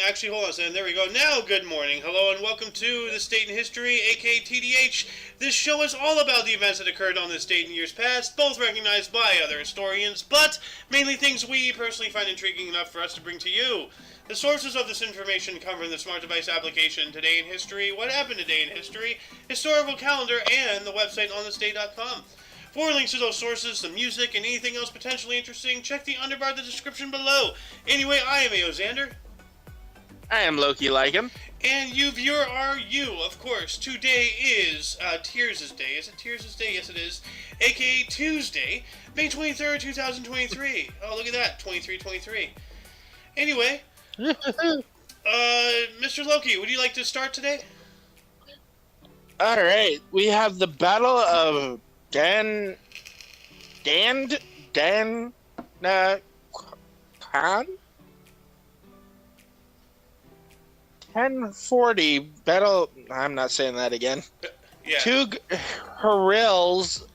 Actually, hold on a second. There we go. Now, good morning. Hello and welcome to This Date in History, aka TDH. This show is all about the events that occurred on this date in years past, both recognized by other historians, but mainly things we personally find intriguing enough for us to bring to you. The sources of this information come from the smart device application Today in History, What Happened Today in History, Historical Calendar, and the website onthisday.com. For links to those sources, some music, and anything else potentially interesting, check the underbar of the description below. Anyway, I am A.O. Xander. I am Loki like him. And you, viewer, are you, of course. Today is Tears' Day. Is it Tears' Day? Yes, it is. A.K.A. Tuesday, May 23rd, 2023. Oh, look at that. 2323. Anyway, Mr. Loki, would you like to start today? Alright, we have the Battle of Khan? 1040 Battle... I'm not saying that again. Yeah. Tug Haril's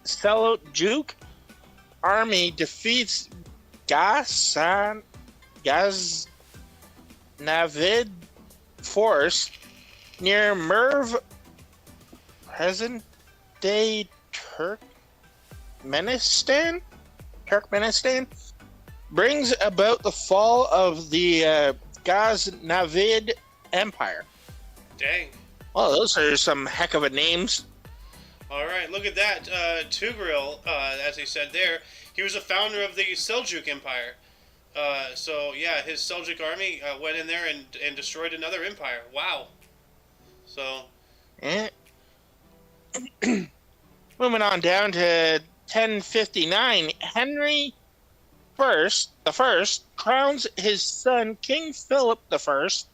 Seljuk army defeats Ghaznavid force near Merv, present-day Turkmenistan, brings about the fall of the Ghaznavid Empire. Dang. Well, those are some heck of a names. Alright, look at that. Tugril, as he said there, he was a founder of the Seljuk Empire. So, yeah, his Seljuk army went in there and destroyed another empire. Wow. So... Moving on down to 1059, Henry the First crowns his son King Philip the First,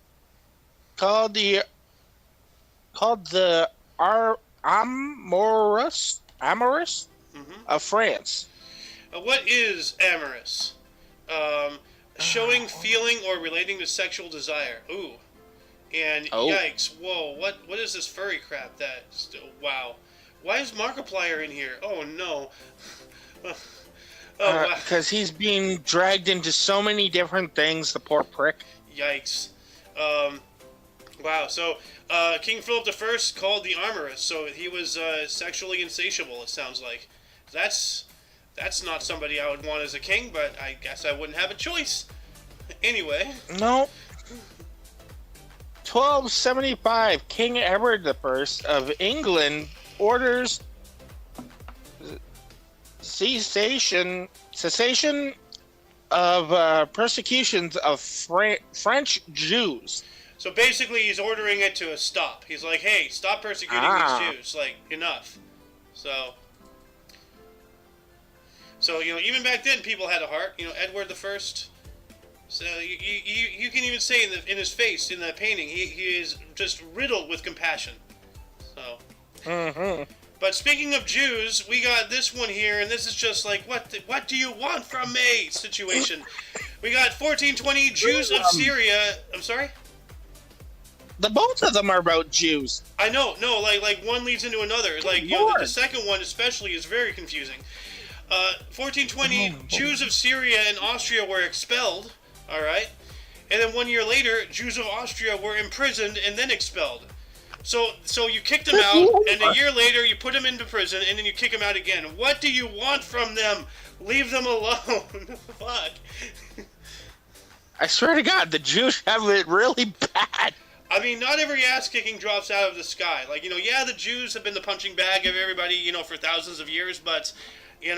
called the Amorous of France. What is amorous? Showing feeling or relating to sexual desire. Ooh. And yikes, whoa, what is this furry crap that, wow. Why is Markiplier in here? Oh no. Wow. Because he's being dragged into so many different things, the poor prick. Yikes. Wow, so King Philip I called the Amorous, so he was sexually insatiable, it sounds like. That's not somebody I would want as a king, but I guess I wouldn't have a choice. Anyway. No. 1275, King Edward I of England orders cessation of persecutions of French Jews. So basically, he's ordering it to a stop. He's like, hey, stop persecuting these Jews. Like, enough. So, even back then, people had a heart. Edward the First. So you can even say in his face, in that painting, he is just riddled with compassion. So. Mm-hmm. But speaking of Jews, we got this one here, and this is just like, what do you want from me situation. We got 1420 Jews of Syria. I'm sorry? The both of them are about Jews. I know, no, like one leads into another. Like, the second one especially is very confusing. 1420 Jews of Syria and Austria were expelled, alright? And then 1 year later, Jews of Austria were imprisoned and then expelled. So you kicked them out, and a year later you put them into prison, and then you kick them out again. What do you want from them? Leave them alone. Fuck. I swear to God, the Jews have it really bad. I mean, not every ass-kicking drops out of the sky. Like, the Jews have been the punching bag of everybody, for thousands of years, but, in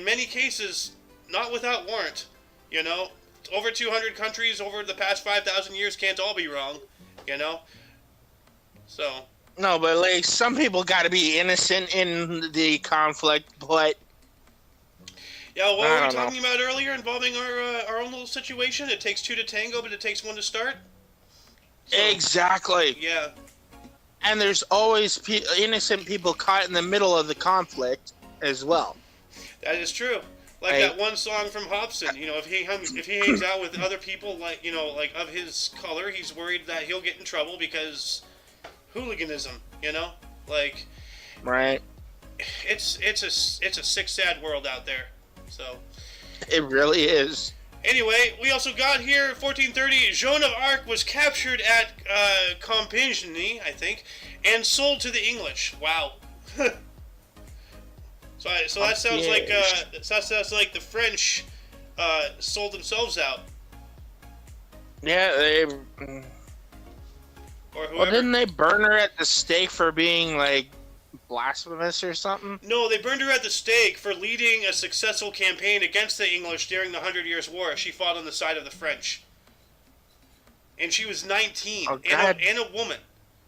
many cases, not without warrant. Over 200 countries over the past 5,000 years can't all be wrong, So. No, but like some people got to be innocent in the conflict, but yeah, what were we talking about earlier involving our own little situation? It takes two to tango, but it takes one to start. So, exactly. Yeah. And there's always innocent people caught in the middle of the conflict as well. That is true. Like that one song from Hobson, if he hangs out with other people like of his color, he's worried that he'll get in trouble because hooliganism, like right. It's a sick, sad world out there. So it really is. Anyway, we also got here 1430. Joan of Arc was captured at Compiègne, I think, and sold to the English. Wow. So that sounds like the French sold themselves out. Yeah, they. Or whoever. Well, didn't they burn her at the stake for being like blasphemous or something? No, they burned her at the stake for leading a successful campaign against the English during the 100 Years' War. She fought on the side of the French, and she was 19 and a woman.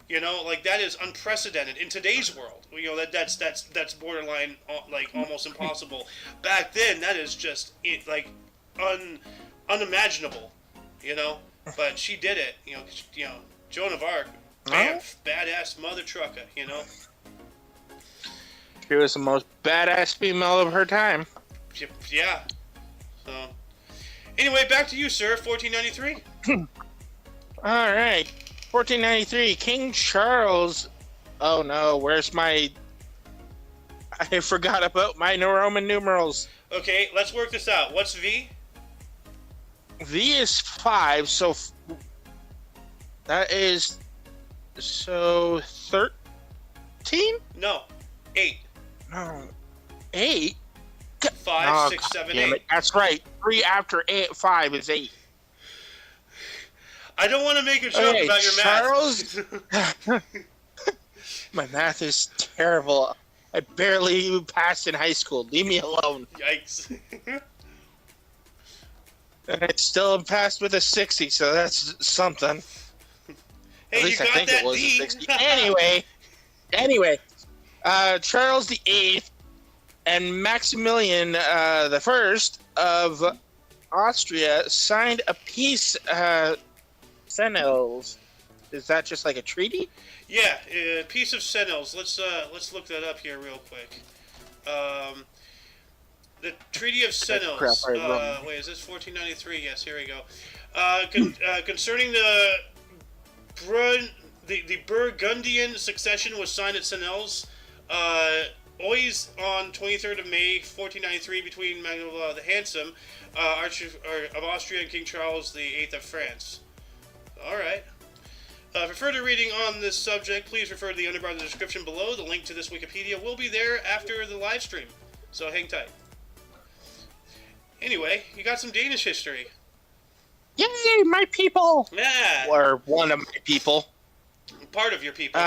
You know, like that is unprecedented in today's world. You know that's borderline like almost impossible. Back then, that is just like unimaginable. You know, but she did it. You know, Joan of Arc, badass mother trucker. You know, she was the most badass female of her time. Yeah. So, anyway, back to you, sir. 1493. All right. 1493, King Charles. Oh no, where's my... I forgot about my Roman numerals. Okay, let's work this out. What's V? V is 5, so... that is... so... 13? No. 8. No. 8? 5, 6, 7, 8. That's right. 3 after 5 is 8. I don't want to make a joke about your Charles, math. my math is terrible. I barely passed in high school. Leave me alone. Yikes. And I still passed with a 60, so that's something. Hey, At least you got I think that it was D. a 60. Anyway, Charles VIII and Maximilian the First of Austria signed a peace. Senils. Is that just like a treaty? Yeah, Peace of Senils. Let's look that up here real quick. The Treaty of Senils. Wait, is this 1493? Yes, here we go. Concerning the Burgundian succession was signed at Senils. Always on 23rd of May, 1493, between Manuel the Handsome, of Austria, and King Charles VIII of France. All right. For further reading on this subject, please refer to the underbar in the description below. The link to this Wikipedia will be there after the live stream, so hang tight. Anyway, you got some Danish history. Yay, my people! Yeah. Or one of my people. Part of your people.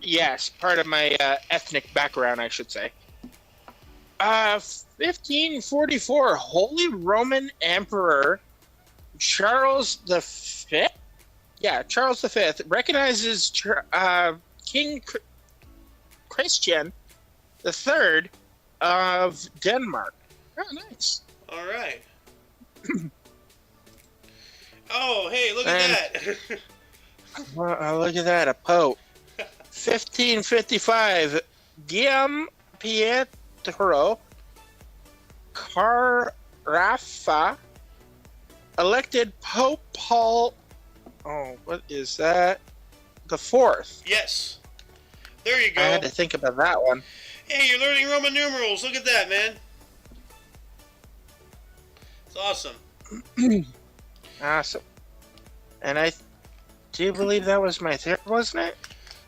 Yes, part of my ethnic background, I should say. 1544, Holy Roman Emperor Charles V. Yeah, Charles V recognizes King Christian III of Denmark. Oh, nice. All right. Oh, hey, look at that. Look at that, a Pope. 1555, Guillaume Pietro Carafa elected Pope Paul. Oh, what is that? The 4th. Yes. There you go. I had to think about that one. Hey, you're learning Roman numerals. Look at that, man. It's awesome. Awesome. And I do believe that was my third, wasn't it?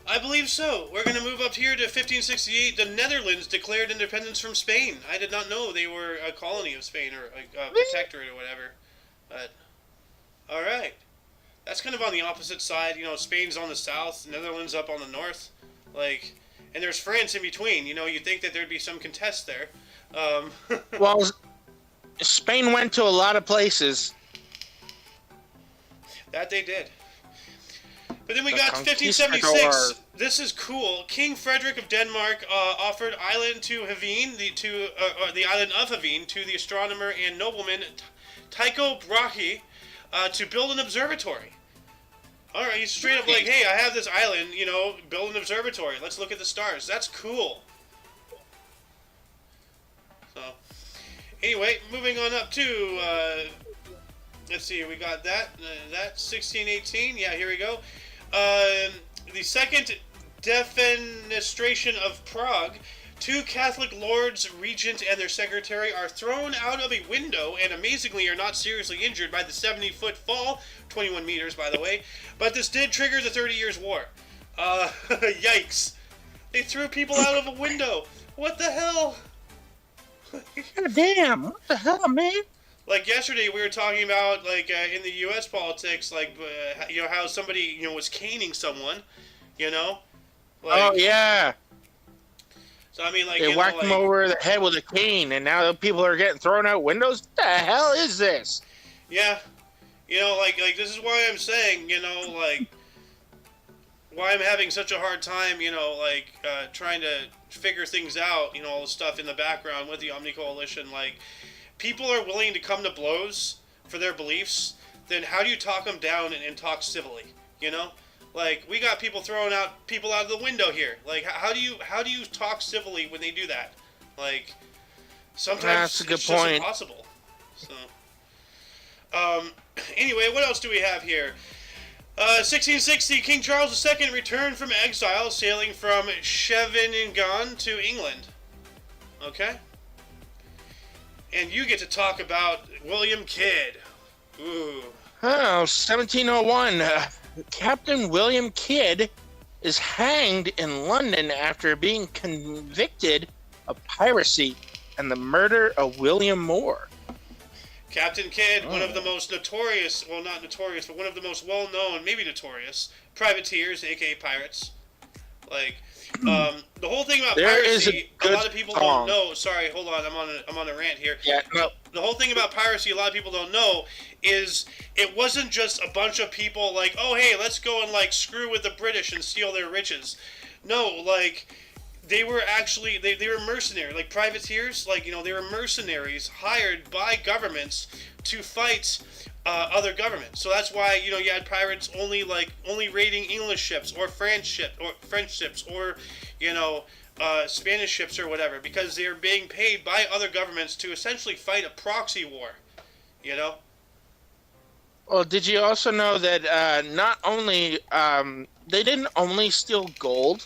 I believe so. We're going to move up here to 1568. The Netherlands declared independence from Spain. I did not know they were a colony of Spain or a protectorate or whatever. But, all right. That's kind of on the opposite side. You know, Spain's on the south, the Netherlands up on the north. Like, and there's France in between. You know, you'd think that there'd be some contest there. Well, Spain went to a lot of places. That they did. But then we got 1576. This is cool. King Frederick of Denmark offered island to Haveen, the island of Haveen, to the astronomer and nobleman Tycho Brahe to build an observatory. All right, he's straight up like, hey, I have this island, you know, build an observatory. Let's look at the stars. That's cool. So, anyway, moving on up to, let's see, we got that 1618. Yeah, here we go. The second defenestration of Prague 2 Catholic lords, regent, and their secretary are thrown out of a window and amazingly are not seriously injured by the 70-foot fall, 21 meters by the way, but this did trigger the 30 Years' War. Yikes. They threw people out of a window. What the hell? God damn, what the hell, man? Like yesterday, we were talking about in the U.S. politics, how somebody was caning someone, Oh yeah. So I mean, they whacked him over the head with a cane, and now people are getting thrown out windows. What the hell is this? Yeah, this is why I'm saying, why I'm having such a hard time, trying to figure things out, all the stuff in the background with the OMNI Coalition. Like, people are willing to come to blows for their beliefs, then how do you talk them down and talk civilly, Like, we got people throwing out people out of the window here. Like, how do you talk civilly when they do that? Like, sometimes that's a good it's just point. impossible. So, anyway, what else do we have here? 1660, King Charles II returned from exile, sailing from Scheveningen to England. Okay? And you get to talk about William Kidd. Ooh. Oh, 1701. Captain William Kidd is hanged in London after being convicted of piracy and the murder of William Moore. Captain Kidd, one of the most notorious, well, not notorious, but one of the most well-known, maybe notorious, privateers, aka pirates. Like, the whole thing about piracy, a lot of people don't know. Sorry, hold on, I'm on a rant here. Yeah, no. The whole thing about piracy, a lot of people don't know, is it wasn't just a bunch of people like, oh, hey, let's go and, screw with the British and steal their riches. No, they were actually, they were mercenary, like privateers, they were mercenaries hired by governments to fight other governments. So that's why, you had pirates only raiding English ships or French ships or, Spanish ships or whatever, because they're being paid by other governments to essentially fight a proxy war, Well, did you also know that not only, they didn't only steal gold,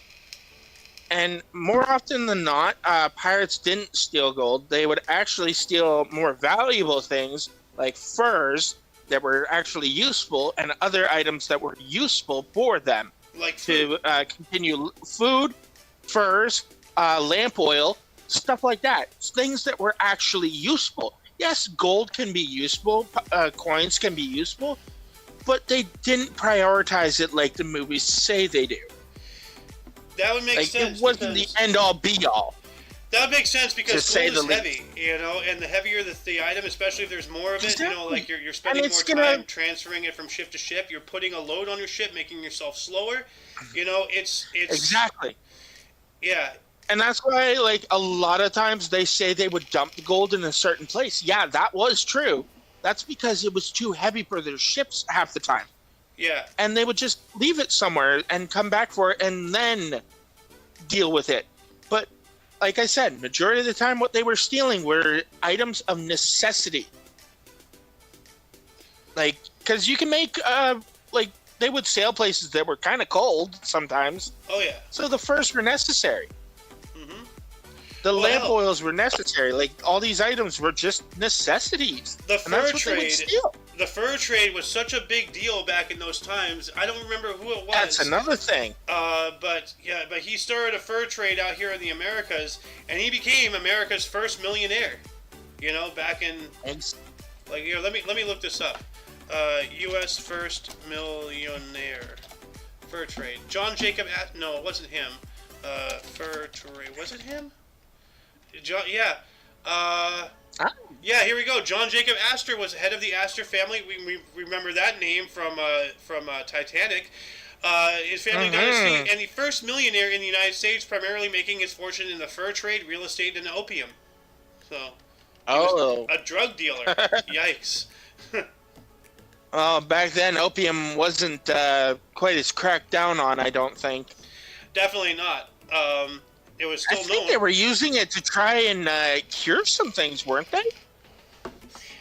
and more often than not, pirates didn't steal gold. They would actually steal more valuable things like furs that were actually useful and other items that were useful for them. Like to continue food, furs, lamp oil, stuff like that. Things that were actually useful. Yes, gold can be useful, coins can be useful, but they didn't prioritize it like the movies say they do. That would make sense. It wasn't the end-all, be-all. That would make sense because gold is heavy, least. And the heavier the item, especially if there's more of it, Exactly. you're spending more time transferring it from ship to ship. You're putting a load on your ship, making yourself slower. It's exactly. Yeah. And that's why, a lot of times they say they would dump the gold in a certain place. Yeah, that was true. That's because it was too heavy for their ships half the time. Yeah. And they would just leave it somewhere and come back for it and then deal with it. But like I said, majority of the time what they were stealing were items of necessity. Because you can make, they would sail places that were kind of cold sometimes. Oh, yeah. So the furs were necessary. Mm-hmm. The lamp oils were necessary. All these items were just necessities. The fur trade was such a big deal back in those times. I don't remember who it was. That's another thing. But he started a fur trade out here in the Americas, and he became America's first millionaire. Back in let me look this up. U.S. first millionaire fur trade. John Jacob. No, it wasn't him. Fur trade. Was it him? Yeah. Yeah, here we go. John Jacob Astor was head of the Astor family. We remember that name from Titanic. His family dynasty, and the first millionaire in the United States, primarily making his fortune in the fur trade, real estate, and opium. So, he was a drug dealer. Yikes. Back then, opium wasn't quite as cracked down on, I don't think. Definitely not. It was still known. I think they were using it to try and cure some things, weren't they?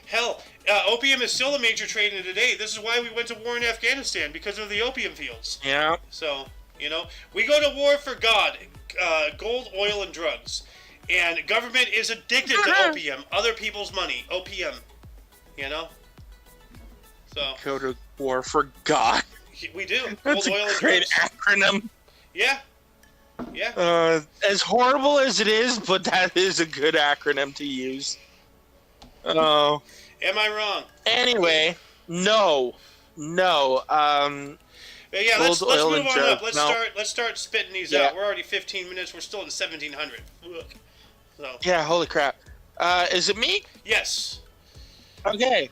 Hell, opium is still a major trade in today. This is why we went to war in Afghanistan, because of the opium fields. Yeah. So, You know, we go to war for God, gold, oil, and drugs, and government is addicted to opium, other people's money, OPM. You know, so Go to war for God. we do. That's Gold, oil, a and great drugs. acronym. Yeah. Yeah. As horrible as it is, but that is a good acronym to use. Oh. Am I wrong? Anyway, no. Yeah, let's Gold, oil, move and on drugs. up. Let's start spitting these Yeah. out. We're already 15 minutes. We're still in 1700. Look. So. Yeah, holy crap. Is it me? Yes. Okay.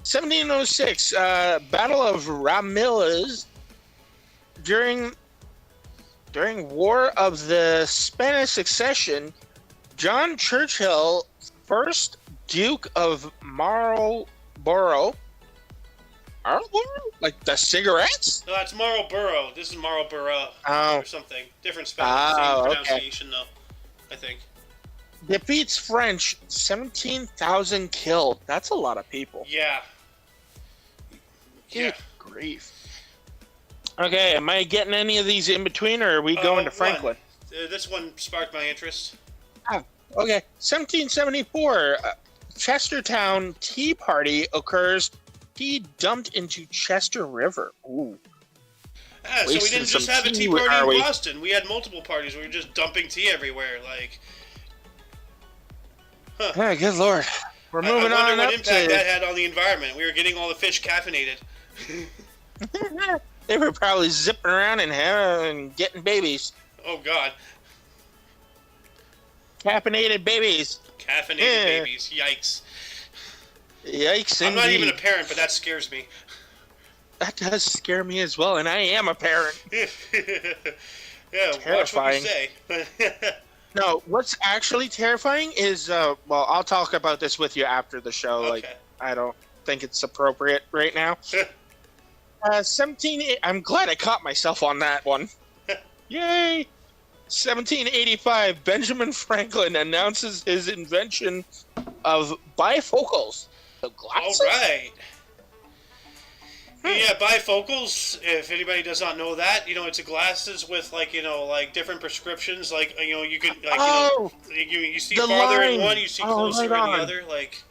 1706, Battle of Ramillas. During War of the Spanish Succession, John Churchill, first Duke of Marlborough, like the cigarettes? No, that's Marlborough. This is Marlborough Oh. or something. Different spelling, same pronunciation though. I think. Defeats French, 17,000 killed. That's a lot of people. Yeah. Good grief. Okay, am I getting any of these in between, or are we going to Franklin? This one sparked my interest. Okay, 1774, Chestertown Tea Party occurs. Tea dumped into Chester River. Ooh. So we didn't just have a tea party in Boston. We had multiple parties. We were just dumping tea everywhere. Like, Yeah, good lord. We're moving on up. I wonder what impact that had on the environment. We were getting all the fish caffeinated. They were probably zipping around and getting babies. Oh, God. Caffeinated babies. Caffeinated babies. Yikes. Yikes, I'm not even a parent, but that scares me. That does scare me as well, and I am a parent. Yeah, Terrifying. watch what you say. No, what's actually terrifying is, well, I'll talk about this with you after the show. Okay. Like, I don't think it's appropriate right now. 17... I'm glad I caught myself on that one. Yay! 1785, Benjamin Franklin announces his invention of bifocals. The glasses? All right. Yeah, bifocals, if anybody does not know that, it's a glasses with, like different prescriptions. Like, you can, you see farther in one, you see closer in the other. Like,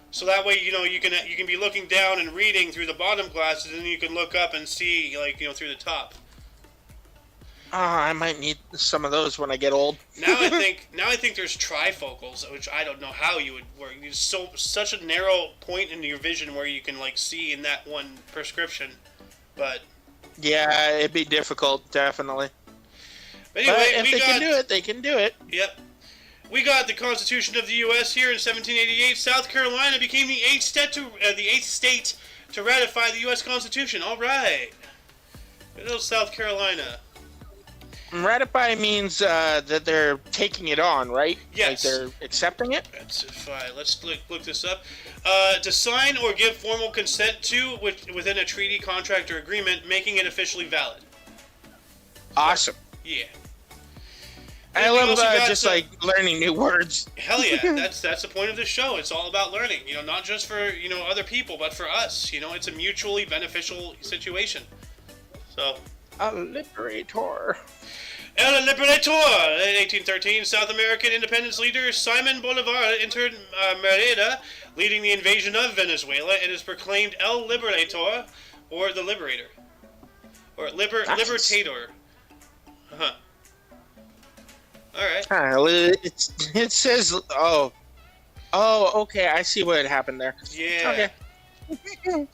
so that way, you can be looking down and reading through the bottom glasses, and then you can look up and see, through the top. I might need some of those when I get old. Now I think there's trifocals, which I don't know how you would work. It's such a narrow point in your vision where you can see in that one prescription, but yeah, it'd be difficult, definitely. But anyway, if they can do it, they can do it. Yep. We got the Constitution of the U.S. here in 1788. South Carolina became the eighth state to ratify the U.S. Constitution. All right, little South Carolina. Ratify means that they're taking it on, right? Yes. Like they're accepting it? That's fine. Let's look this up. To sign or give formal consent to within a treaty, contract, or agreement, making it officially valid. Awesome. Yeah. I love just learning new words. Hell yeah. That's the point of this show. It's all about learning. Not just for, other people, but for us. It's a mutually beneficial situation. So. A liberator. El Libertador, in 1813, South American independence leader Simon Bolivar entered Merida, leading the invasion of Venezuela, and is proclaimed El Libertador, or the Liberator. Or Libertador. Uh-huh. Alright. It says, oh, okay, I see what happened there. Yeah. Okay.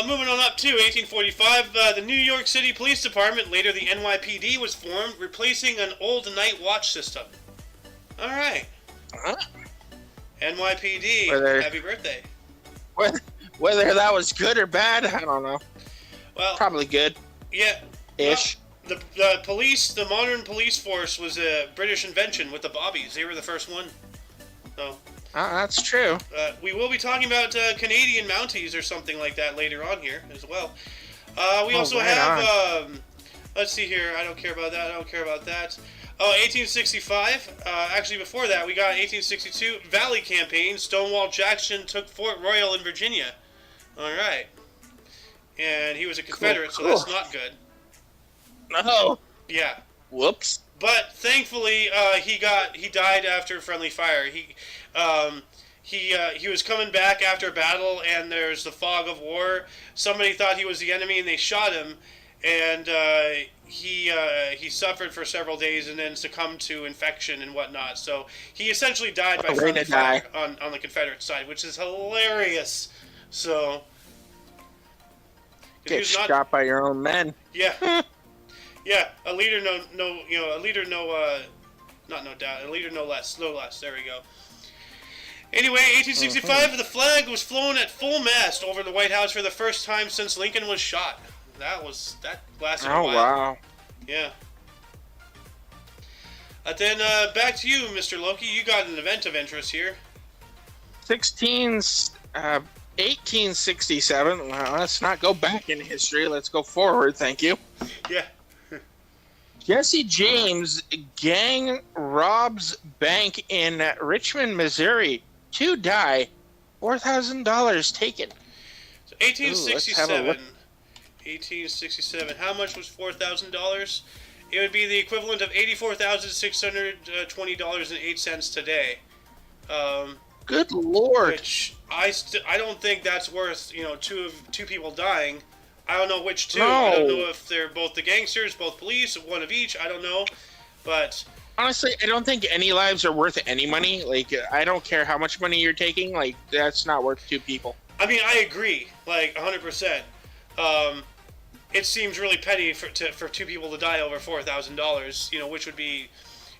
Moving on up to 1845, the New York City Police Department, later the NYPD, was formed, replacing an old night watch system. All right. NYPD, happy birthday. Whether that was good or bad, I don't know. Well, probably good. Yeah. Ish. Well, the modern police force was a British invention with the bobbies. They were the first one. So. That's true. We will be talking about Canadian Mounties or something like that later on here as well. We also have, let's see here, I don't care about that. Oh, 1865, actually before that, we got 1862, Valley Campaign, Stonewall Jackson took Fort Royal in Virginia. Alright. and he was a Confederate, so Cool. that's not good. No. Yeah. Whoops. But thankfully, he died after friendly fire. He was coming back after a battle, and there's the fog of war. Somebody thought he was the enemy, and they shot him. And he suffered for several days, and then succumbed to infection and whatnot. So he essentially died by friendly fire on the Confederate side, which is hilarious. So get shot by your own men. Yeah. Yeah, a leader no less. There we go. Anyway, 1865, the flag was flown at full mast over the White House for the first time since Lincoln was shot. That lasted a while. Oh wow. Yeah. Then back to you, Mr. Loki. You got an event of interest here. 1867. Well, let's not go back in history. Let's go forward. Thank you. Yeah. Jesse James gang robs bank in Richmond, Missouri. 2 die. $4,000 taken. So 1867. 1867. How much was $4,000? It would be the equivalent of $84,620.08 today. Good Lord. Which I don't think that's worth two people dying. I don't know which two. No. I don't know if they're both the gangsters, both police, one of each. I don't know, but honestly, I don't think any lives are worth any money. Like, I don't care how much money you're taking. Like, that's not worth 2 people. I mean, I agree, like 100%. It seems really petty for 2 people to die over $4,000. Which would be,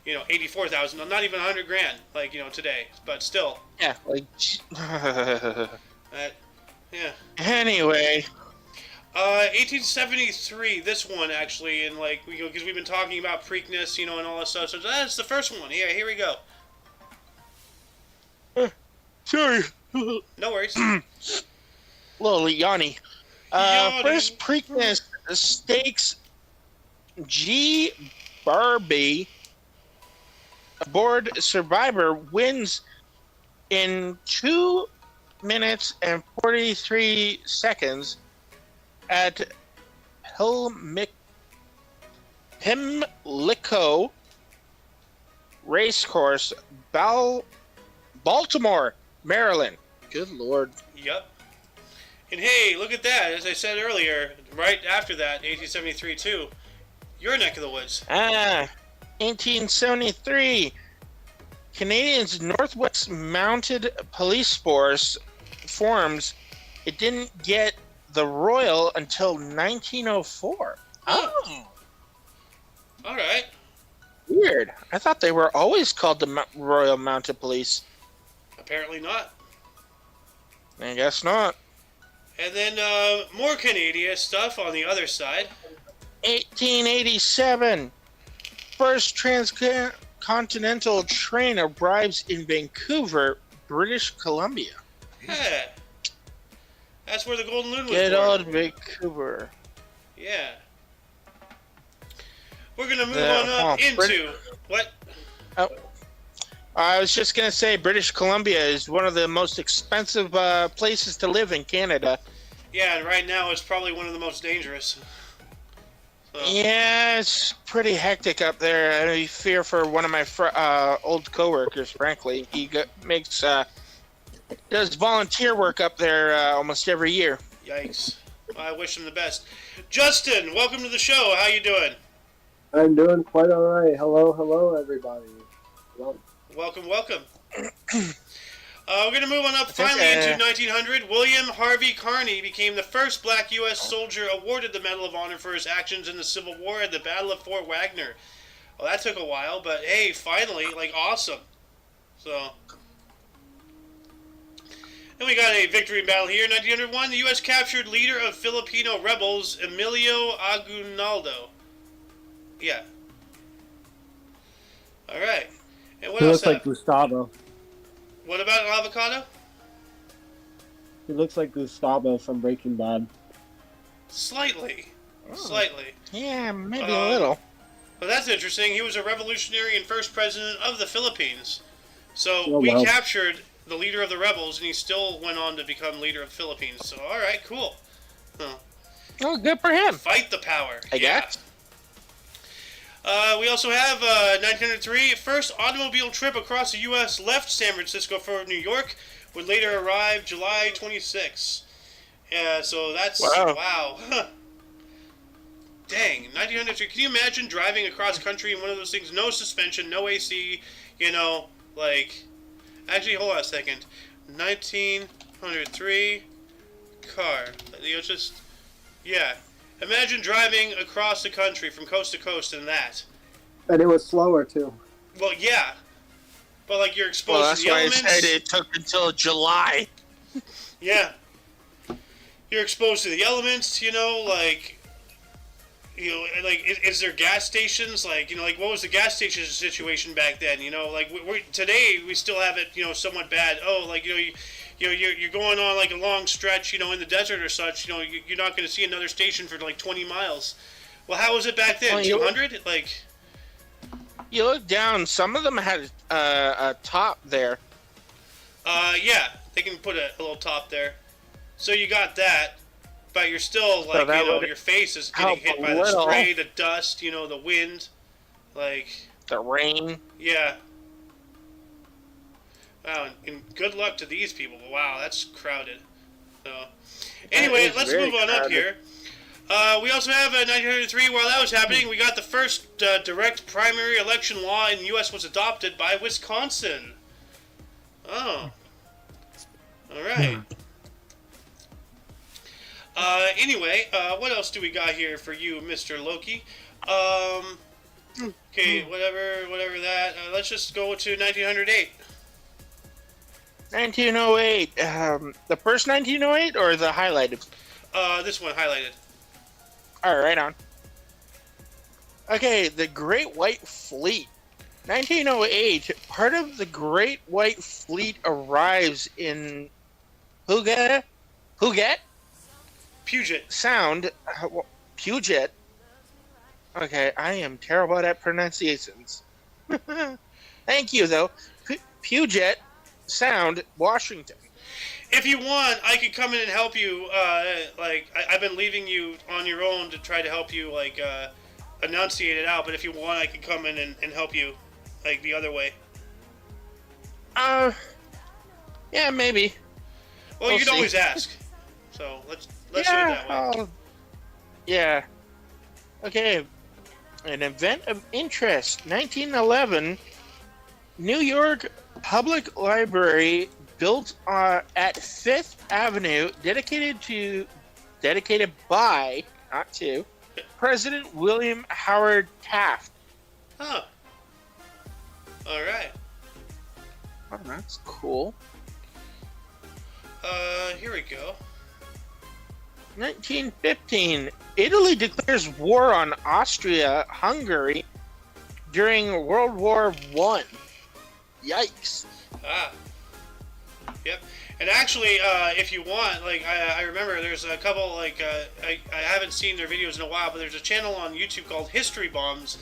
$84,000. Not even $100,000, like today. But still. Yeah. Like. Yeah. Anyway. 1873. This one actually, and because we've been talking about Preakness, and all that stuff. So that's the first one. Yeah, here we go. Sorry. No worries. Little Yanni. First Preakness Stakes G. Barbie aboard Survivor wins in 2 minutes and 43 seconds at Pimlico Racecourse, Baltimore, Maryland. Good Lord. Yep. And hey, look at that. As I said earlier, right after that, 1873 too. Your neck of the woods. 1873. Canadians' Northwest Mounted Police Force forms. It didn't get the Royal until 1904. Oh. All right. Weird. I thought they were always called the Royal Mounted Police. Apparently not. I guess not. And then more Canadian stuff on the other side. 1887. First transcontinental train arrives in Vancouver, British Columbia. Yeah. That's where the Golden Loon was Good born. old Vancouver. Yeah. We're going to move on up into... What? Oh. I was just going to say British Columbia is one of the most expensive places to live in Canada. Yeah, and right now it's probably one of the most dangerous. So. Yeah, it's pretty hectic up there. I fear for one of my old coworkers, frankly. He does volunteer work up there almost every year. Yikes. I wish him the best. Justin, welcome to the show. How you doing? I'm doing quite all right. Hello, everybody. Welcome. We're going to move on up finally into 1900. William Harvey Carney became the first black U.S. soldier awarded the Medal of Honor for his actions in the Civil War at the Battle of Fort Wagner. Well, that took a while, but hey, finally, awesome. So... Then we got a victory battle here. 1901, the U.S. captured leader of Filipino rebels, Emilio Aguinaldo. Yeah. All right. And what He else? looks like Gustavo. What about an avocado? He looks like Gustavo from Breaking Bad. Slightly. Oh. Slightly. Yeah, maybe a little. But that's interesting. He was a revolutionary and first president of the Philippines. So Oh, we wow. captured the leader of the rebels, and he still went on to become leader of the Philippines. So, all right, cool. Huh. Oh, good for him. Fight the power. I guess. We also have 1903. First automobile trip across the U.S. left San Francisco for New York, would later arrive July 26. Yeah, so that's wow. Dang, 1903. Can you imagine driving across country in one of those things? No suspension, no AC. You know, like. Actually, hold on a second. 1903 car. You know, just yeah. Imagine driving across the country from coast to coast in that. And it was slower too. Well, yeah. But, like, you're exposed to the elements. That's why I said it took until July. Yeah. You're exposed to the elements, you know, like, you know, like, is there gas stations? Like, you know, like, what was the gas station situation back then? You know, like, today we still have it, you know, somewhat bad. Oh, like, you know, you're going on, like, a long stretch, you know, in the desert or such, you know, you're not going to see another station for, like, 20 miles. Well, how was it back then? 200? Like... You look down, some of them had a top there. Yeah, they can put a little top there. So you got that, but you're still, like, so you know, your face is getting hit by the spray, the dust, you know, the wind, like... The rain. Yeah. Wow, and good luck to these people. Wow, that's crowded. So, anyway, let's move on up here. We also have 1903. While that was happening, we got the first direct primary election law in the U.S. was adopted by Wisconsin. Oh. All right. Anyway, what else do we got here for you, Mr. Loki? Okay, whatever that. Let's just go to 1908. 1908. The first 1908 or the highlighted? This one highlighted. All right, on. Okay, the Great White Fleet. 1908, part of the Great White Fleet arrives in Puget Sound. Puget. Okay, I am terrible at pronunciations. Thank you, though. Puget Sound, Washington. If you want, I could come in and help you. Like, I've been leaving you on your own to try to help you, like, enunciate it out. But if you want, I could come in and help you, like, the other way. Yeah, maybe. Well, you can always ask. So let's do it that way. Yeah. Okay. An event of interest. 1911. New York Public Library built at 5th Avenue, dedicated by, not to, President William Howard Taft. Huh. All right. Oh, that's cool. Here we go. 1915. Italy declares war on Austria-Hungary during World War I. Yikes. Ah. Yep. And actually, if you want, like, I remember there's a couple, like, I haven't seen their videos in a while, but there's a channel on YouTube called History Bombs,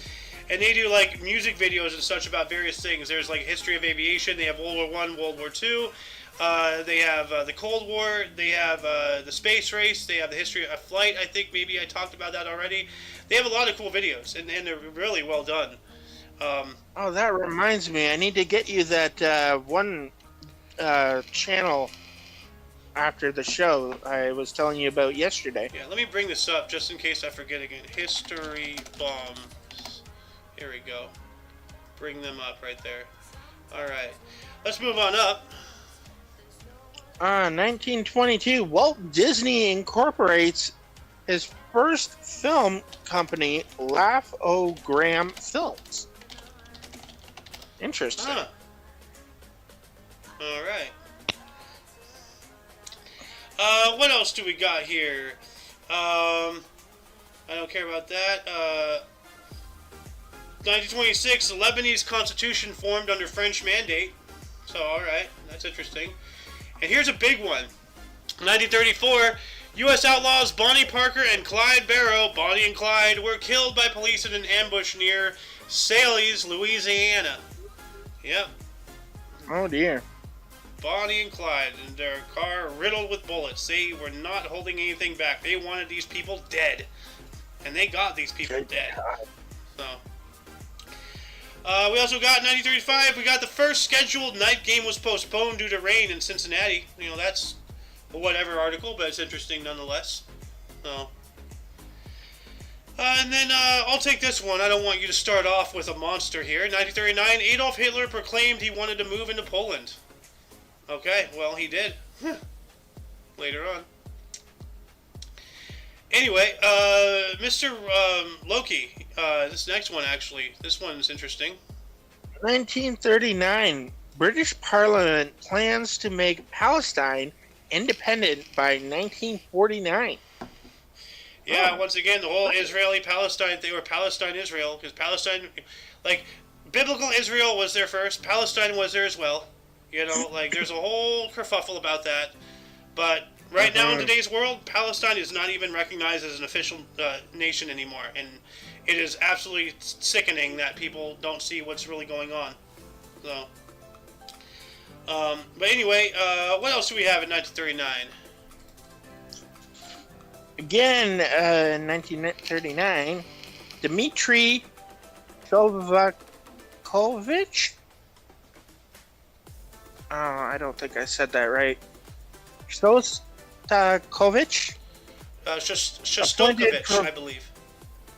and they do, like, music videos and such about various things. There's, like, history of aviation, they have World War I, World War II, they have the Cold War, they have the space race, they have the history of flight. I think maybe I talked about that already. They have a lot of cool videos, and they're really well done. Oh, that reminds me. I need to get you that one channel after the show I was telling you about yesterday. Yeah, let me bring this up just in case I forget again. History Bombs. Here we go. Bring them up right there. Alright. Let's move on up. 1922, Walt Disney incorporates his first film company, Laugh-O-Gram Films. Interesting. Huh. Alright. What else do we got here? I don't care about that. 1926, the Lebanese constitution formed under French mandate. So, alright, that's interesting. And here's a big one. 1934, U.S. outlaws Bonnie Parker and Clyde Barrow, Bonnie and Clyde, were killed by police in an ambush near Saley's, Louisiana. Yep. Oh, dear. Bonnie and Clyde in their car riddled with bullets. They were not holding anything back. They wanted these people dead. And they got these people dead. So, we also got 1935. We got the first scheduled night game was postponed due to rain in Cincinnati. You know, that's a whatever article, but it's interesting nonetheless. So, and then I'll take this one. I don't want you to start off with a monster here. 1939, Adolf Hitler proclaimed he wanted to move into Poland. Okay, well, he did. Later on. Anyway, Mr. Loki, this next one, actually, this one's interesting. 1939, British Parliament plans to make Palestine independent by 1949. Yeah, once again, the whole Israeli-Palestine, they were Palestine-Israel, because Palestine, like, biblical Israel was there first, Palestine was there as well. You know, like, there's a whole kerfuffle about that. But right now in today's world, Palestine is not even recognized as an official nation anymore. And it is absolutely sickening that people don't see what's really going on. So, but anyway, what else do we have in 1939? Again, in 1939, Dmitry Shostakovich. I don't think I said that right. Shostakovich. Shostakovich, I believe.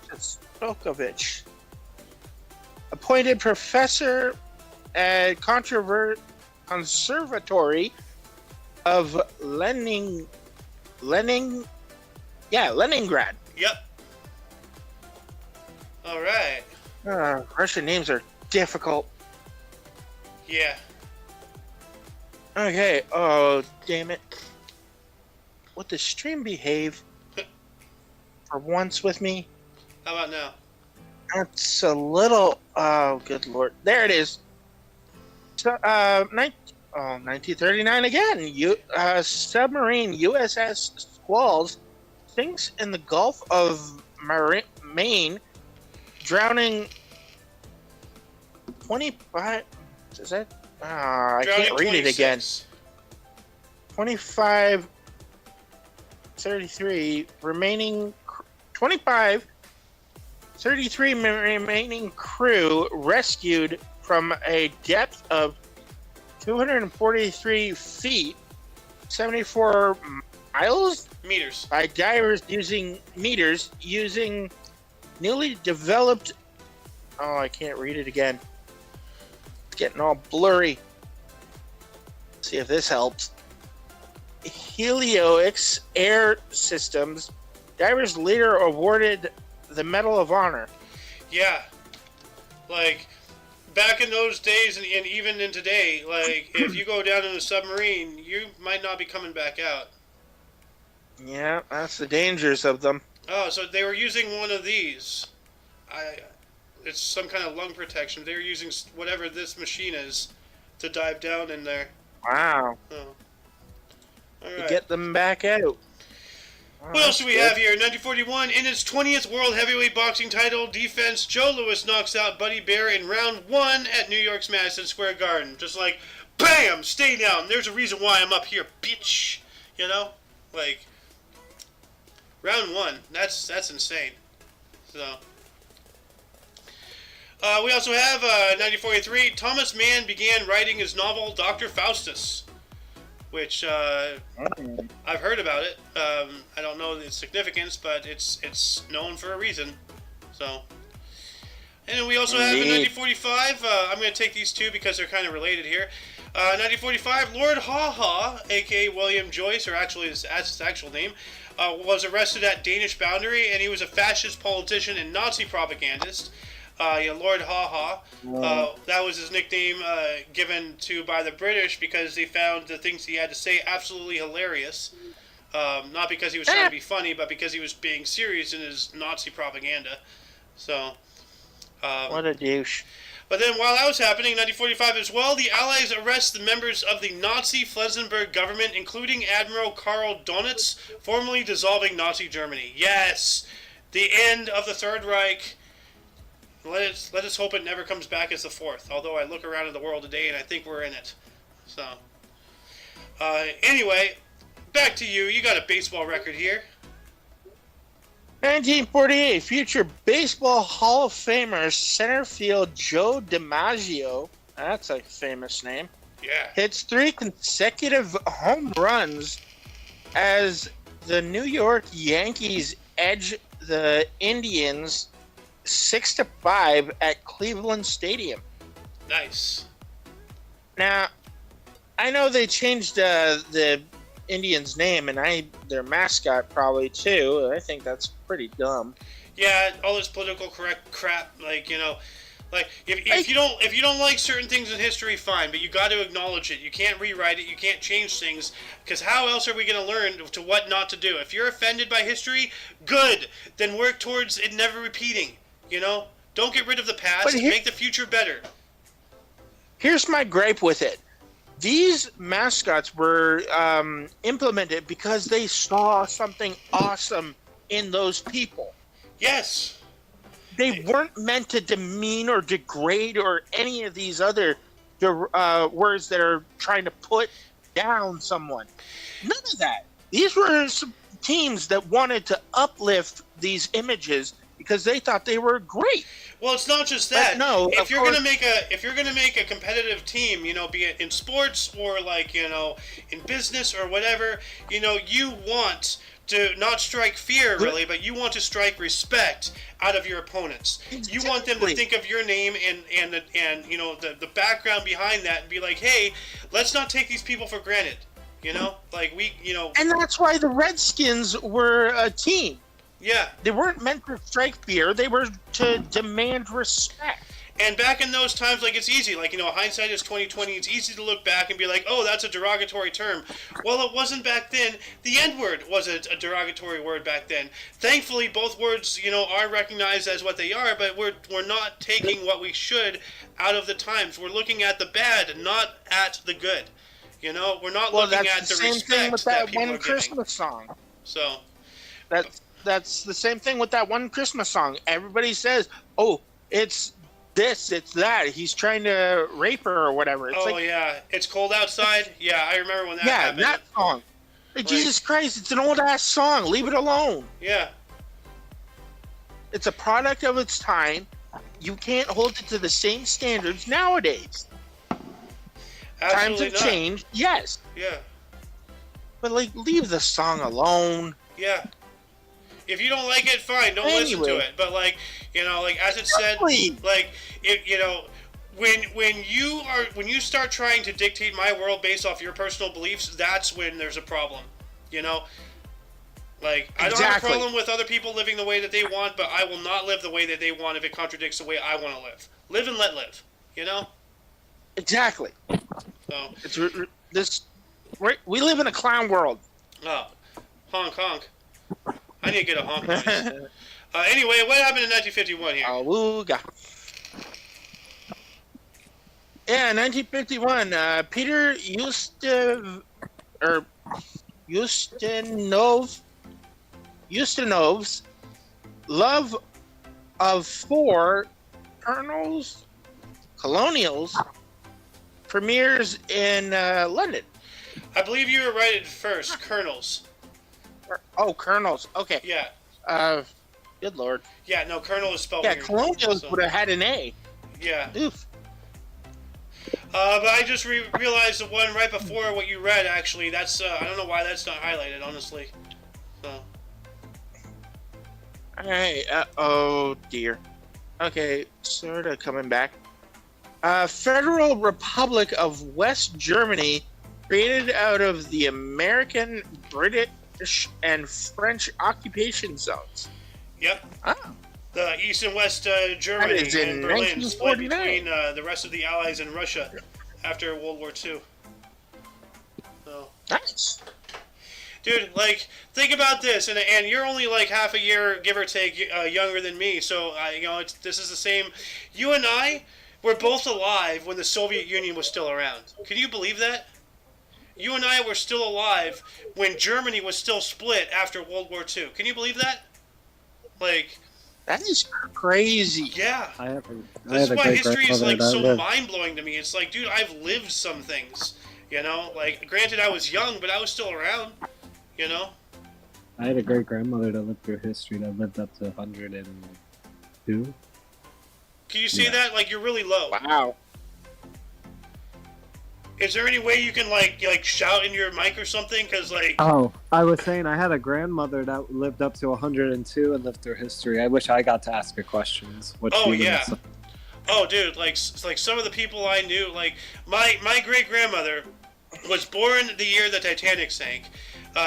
Shostakovich. Appointed professor at Conservatory of Leningrad. Yep. All right. Russian names are difficult. Yeah. Okay. Oh, damn it. Would the stream behave for once with me? How about now? That's a little... Oh, good lord. There it is. So, 1939 again. Submarine USS Squalls sinks in the Gulf of Maine, drowning 25... Is that... I can't read it again. 25... 33 remaining 25 33 remaining crew rescued from a depth of 243 feet 74 miles Meters by divers using newly developed I can't read it again. It's getting all blurry. Let's see if this helps. Heliox Air Systems. Divers later awarded the Medal of Honor. Yeah. Like, back in those days and even in today, like, if you go down in a submarine, you might not be coming back out. Yeah, that's the dangers of them. Oh, so they were using one of these. It's some kind of lung protection. They were using whatever this machine is to dive down in there. Wow. Oh. All To right. get them back out. What else do we have here? 1941, in his 20th World Heavyweight Boxing title defense, Joe Louis knocks out Buddy Bear in round 1 at New York's Madison Square Garden. Just like, BAM! Stay down. There's a reason why I'm up here, bitch. You know? Like, round 1. That's insane. So, we also have 1943, Thomas Mann began writing his novel Dr. Faustus, which I've heard about it. I don't know its significance, but it's known for a reason. So, and then we also have in 1945. I'm going to take these two because they're kind of related here. 1945, Lord Haw Haw, aka William Joyce, or actually that's his actual name, was arrested at Danish boundary, and he was a fascist politician and Nazi propagandist. Lord Haw Haw. That was his nickname given to by the British because they found the things he had to say absolutely hilarious. Not because he was trying to be funny, but because he was being serious in his Nazi propaganda. So, what a douche. But then while that was happening, 1945 as well, the Allies arrest the members of the Nazi Flensburg government, including Admiral Karl Donitz, formally dissolving Nazi Germany. Yes! The end of the Third Reich. Let us hope it never comes back as the Fourth. Although I look around at the world today and I think we're in it. So, Anyway, back to you. You got a baseball record here. 1948, future Baseball Hall of Famer center field Joe DiMaggio, that's a famous name, Yeah. hits 3 consecutive home runs as the New York Yankees edge the Indians 6-5 at Cleveland Stadium. Nice. Now, I know they changed the Indians' name and their mascot probably too. I think that's pretty dumb. Yeah, all this political correct crap, like, you know, like if you don't like certain things in history, fine, but you got to acknowledge it. You can't rewrite it. You can't change things, because how else are we going to learn to what not to do? If you're offended by history, good. Then work towards it never repeating. You know, don't get rid of the past. Make the future better. Here's my gripe with it. These mascots were implemented because they saw something awesome in those people. Yes. They weren't meant to demean or degrade or any of these other words that are trying to put down someone. None of that. These were some teams that wanted to uplift these images because they thought they were great. Well, it's not just that. But no, if you're gonna make a competitive team, you know, be it in sports or like, you know, in business or whatever, you know, you want to not strike fear really, but you want to strike respect out of your opponents. Exactly. You want them to think of your name and you know the background behind that and be like, hey, let's not take these people for granted. You know, like And that's why the Redskins were a team. Yeah. They weren't meant to strike fear. They were to demand respect. And back in those times, like, it's easy. Like, you know, hindsight is 20/20. It's easy to look back and be like, oh, that's a derogatory term. Well, it wasn't back then. The N-word was a derogatory word back then. Thankfully, both words, you know, are recognized as what they are, but we're not taking what we should out of the times. We're looking at the bad, not at the good. You know, we're not looking at the respect thing with that people one are Christmas giving. song. So that's the same thing with that one Christmas song. Everybody says, "Oh, it's this, it's that. He's trying to rape her or whatever." It's yeah, it's cold outside. Yeah, I remember when that happened. Yeah, that song. Like, Jesus Christ, it's an old ass song. Leave it alone. Yeah. It's a product of its time. You can't hold it to the same standards nowadays. Absolutely Times have not. changed, yes. Yeah. But, like, leave the song alone. Yeah. If you don't like it, fine. Don't listen to it. But, like, you know, like, as it said, like, you know, when you start trying to dictate my world based off your personal beliefs, that's when there's a problem. You know? Like, I don't have a problem with other people living the way that they want, but I will not live the way that they want if it contradicts the way I want to live. Live and let live. You know? Exactly. So we live in a clown world. Oh, honk honk. I need to get a honk noise. Anyway, what happened in 1951 here? Awooga. Yeah, 1951. Peter Ustinov's Love of Four Colonials premieres in London. I believe you were right at first. Colonels. Oh, Colonels. Okay. Yeah. Good lord. Yeah, no, Colonel is spelled Yeah, weird. Colonials So, would have had an A. yeah. Oof. But I just realized the one right before what you read, actually, that's, I don't know why that's not highlighted, honestly. So. Alright, oh dear. Okay, sort of coming back. Federal Republic of West Germany, created out of the American, British, and French occupation zones. Yep. Ah. The East and West Germany That is in and Berlin split 1949. between the rest of the Allies and Russia after World War II. So. Nice. Dude, like, think about this, and you're only like half a year, give or take, younger than me. So, you know, this is the same. You and I were both alive when the Soviet Union was still around. Can you believe that? You and I were still alive when Germany was still split after World War II. Can you believe that? Like, that is crazy. Yeah. I This is had a why great history is grandfather like that so lived. mind blowing to me. It's like, dude, I've lived some things. You know, like, granted, I was young, but I was still around. You know. I had a great grandmother that lived through history that lived up to 102. Can you say Yeah. that? Like, you're really low. Wow. Is there any way you can like shout in your mic or something? Cause like, Oh, I was saying I had a grandmother that lived up to 102 and lived through history. I wish I got to ask her questions. What oh she would yeah, have oh dude, like some of the people I knew, like my great grandmother was born the year the Titanic sank.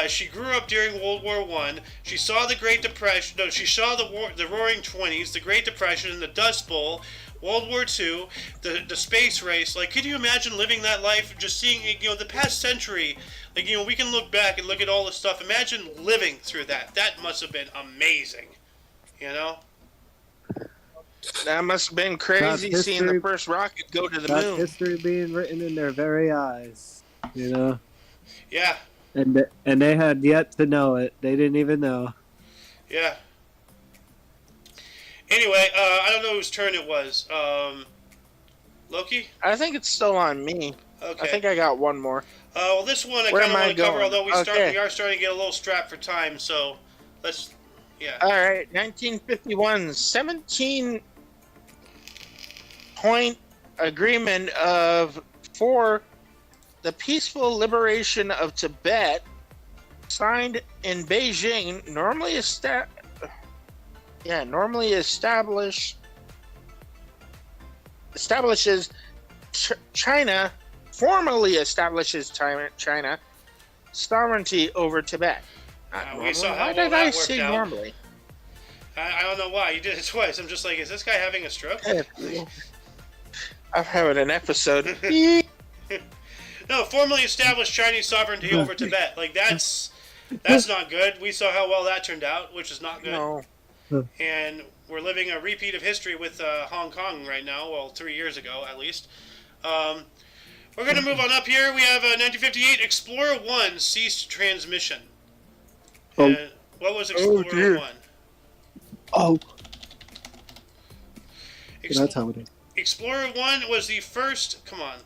She grew up during World War One. She saw the Great Depression. No, she saw the Roaring Twenties, the Great Depression, the Dust Bowl, World War Two, the space race. Like, could you imagine living that life? Just seeing, the past century. Like, we can look back and look at all this stuff. Imagine living through that. That must have been amazing. You know? That must have been crazy That's seeing the history. first rocket go to the That's moon. history being written in their very eyes, you know? Yeah. And they had yet to know it. They didn't even know. Yeah. Anyway, I don't know whose turn it was. Loki? I think it's still on me. Okay. I think I got one more. Well, this one I Where kind of am I want to cover, going? although we Okay. are starting to get a little strapped for time, so let's, yeah. All right, 1951, 17-point agreement for the peaceful liberation of Tibet, signed in Beijing, normally establishes China, formally establishes China sovereignty over Tibet. We saw how Why well did I that worked say out. normally? I don't know why. You did it twice. I'm just like, is this guy having a stroke? I'm having an episode. No, formally established Chinese sovereignty over Tibet. Like, that's not good. We saw how well that turned out, which is not good. No. And we're living a repeat of history with Hong Kong right now. Well, 3 years ago, at least. We're going to move on up here. We have 1958, Explorer 1 ceased transmission. Oh. What was Explorer dear. 1? Oh, Ex- that's how it is. Explorer 1 was the first. Come on.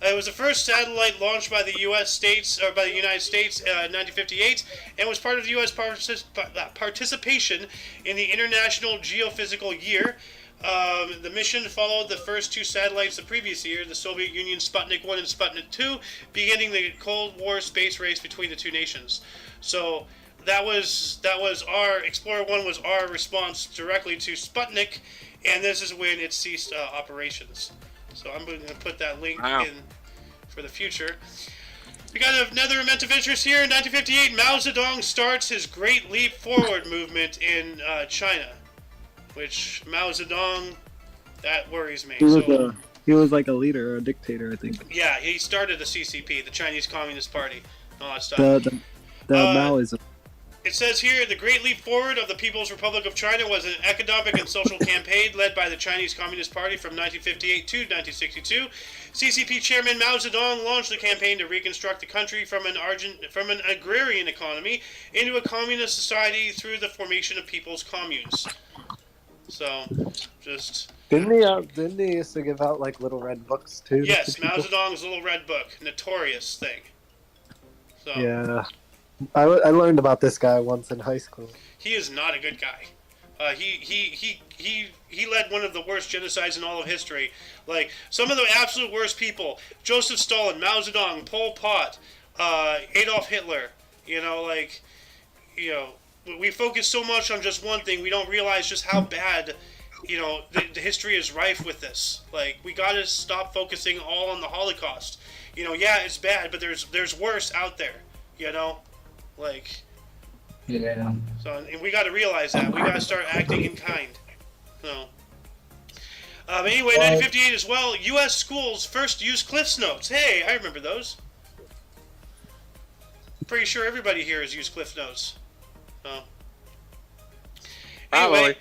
It was the first satellite launched by the United States in 1958, and was part of the U.S. participation in the International Geophysical Year. The mission followed the first two satellites the previous year, the Soviet Union Sputnik 1 and Sputnik 2, beginning the Cold War space race between the two nations. So that was our Explorer 1 was our response directly to Sputnik, and this is when it ceased operations. So I'm going to put that link in for the future. We got another event of interest here. In 1958, Mao Zedong starts his Great Leap Forward movement in China. Which, Mao Zedong, that worries me. He was like a leader or a dictator, I think. Yeah, he started the CCP, the Chinese Communist Party, and all that stuff. The Maoism. It says here, the Great Leap Forward of the People's Republic of China was an economic and social campaign led by the Chinese Communist Party from 1958 to 1962. CCP Chairman Mao Zedong launched the campaign to reconstruct the country from an agrarian economy into a communist society through the formation of people's communes. So, just... Didn't they used to give out like little red books too? Yes, to Mao people? Zedong's Little Red Book. Notorious thing. So, Yeah. I learned about this guy once in high school. he is not a good guy. He led one of the worst genocides in all of history. Like, some of the absolute worst people. Joseph Stalin, Mao Zedong, Pol Pot, Adolf Hitler. We focus so much on just one thing, we don't realize just how bad, the history is rife with this. Like, we gotta stop focusing all on the Holocaust. Yeah, it's bad, but there's worse out there, Like... Yeah. So, and we got to realize that. We got to start acting in kind. So, anyway, 1958 as well, U.S. schools first used Cliff's Notes. Hey, I remember those. Pretty sure everybody here has used Cliff Notes. So. Anyway,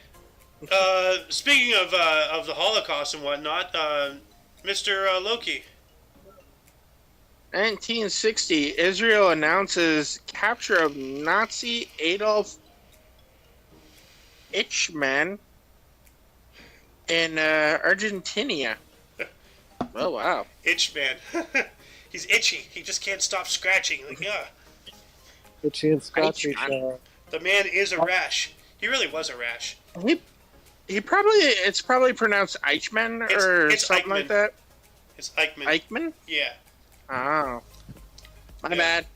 speaking of the Holocaust and whatnot, Mr. Loki. 1960, Israel announces capture of Nazi Adolf Eichmann in Argentina. Oh, wow. Itchman. He's itchy. He just can't stop scratching. Like, yeah. Itchy and scratchy. The man is a rash. He really was a rash. He probably, it's probably pronounced Eichmann or it's something Eichmann. like that. It's Eichmann. Eichmann? Yeah. Oh. My bad.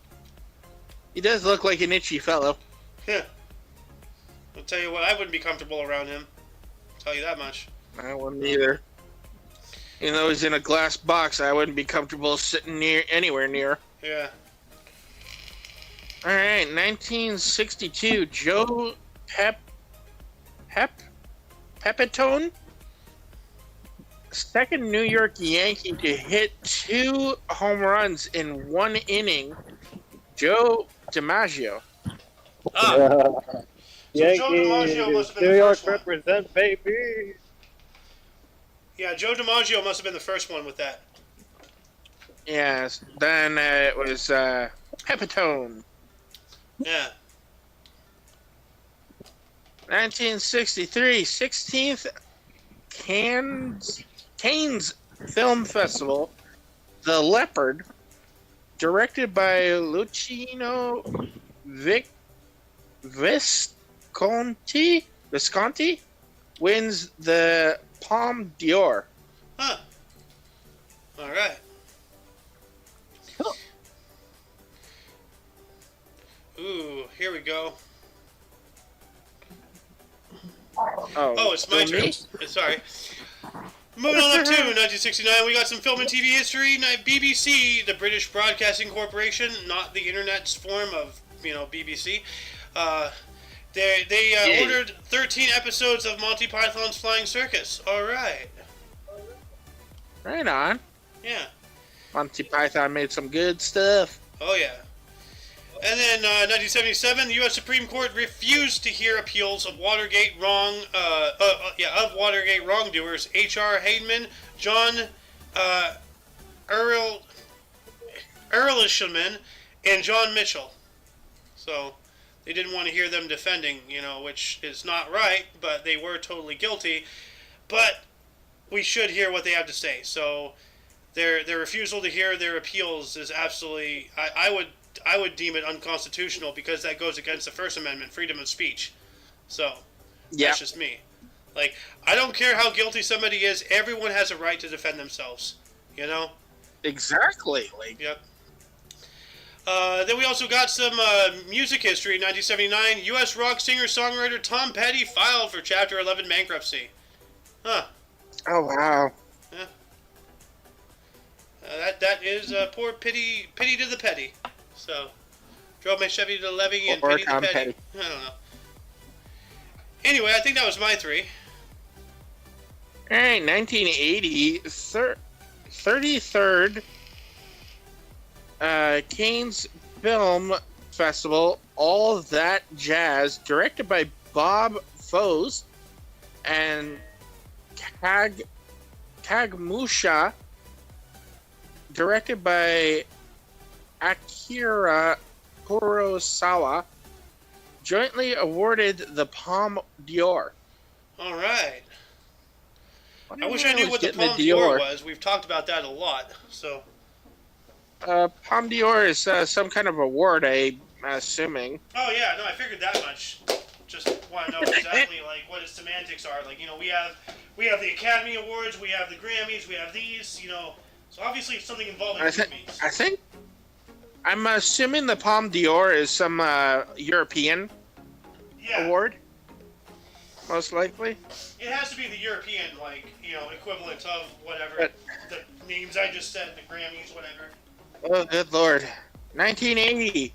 He does look like an itchy fellow. Yeah. I'll tell you what, I wouldn't be comfortable around him. I'll tell you that much. I wouldn't either. Even though he's in a glass box, I wouldn't be comfortable sitting anywhere near. Yeah. All right, 1962, Joe Pepitone, second New York Yankee to hit 2 home runs in 1 inning. Joe DiMaggio. So Joe DiMaggio must have been New the York first one. represent, baby. Yeah, Joe DiMaggio must have been the first one with that. Yes. Then it was Pepitone. Yeah. 1963, 16th Cannes Film Festival, The Leopard, directed by Luciano Visconti, wins the Palme d'Or. Huh. All right. Cool. Ooh, here we go. Oh, it's my turn. Sorry. Moving on up to 1969, we got some film and TV history. BBC, the British Broadcasting Corporation, not the internet's form of, BBC. They ordered 13 episodes of Monty Python's Flying Circus. All right. Right on. Yeah. Monty Python made some good stuff. Oh, yeah. And then 1977, the U.S. Supreme Court refused to hear appeals of Watergate Watergate wrongdoers H.R. Hayden, John Ehrlichman, and John Mitchell. So they didn't want to hear them defending, which is not right, but they were totally guilty. But we should hear what they have to say. So their refusal to hear their appeals is absolutely, I would deem it unconstitutional because that goes against the First Amendment, freedom of speech. So, that's just me. Like, I don't care how guilty somebody is, everyone has a right to defend themselves. Exactly. Yep. Then we also got some music history. 1979, U.S. rock singer-songwriter Tom Petty filed for Chapter 11 bankruptcy. Huh. Oh, wow. Yeah. That is poor pity to the petty. So, drove my Chevy to the levee and pity the petty. I don't know. Anyway, I think that was my 3. All right, 1980, 33rd Cannes Film Festival, All That Jazz, directed by Bob Fosse and Kagemusha, directed by Akira Kurosawa, jointly awarded the Palme d'Or. All right. I wish I knew what the Palme d'Or was. We've talked about that a lot. So. Palme d'Or is some kind of award, I'm assuming. Oh yeah, no, I figured that much. Just want to know exactly what its semantics are. We have the Academy Awards, we have the Grammys, we have these. So obviously it's something involving movies. I'm assuming the Palme d'Or is some European award. Most likely. It has to be the European, equivalent of whatever the names I just said, the Grammys, whatever. Oh, good lord. 1980.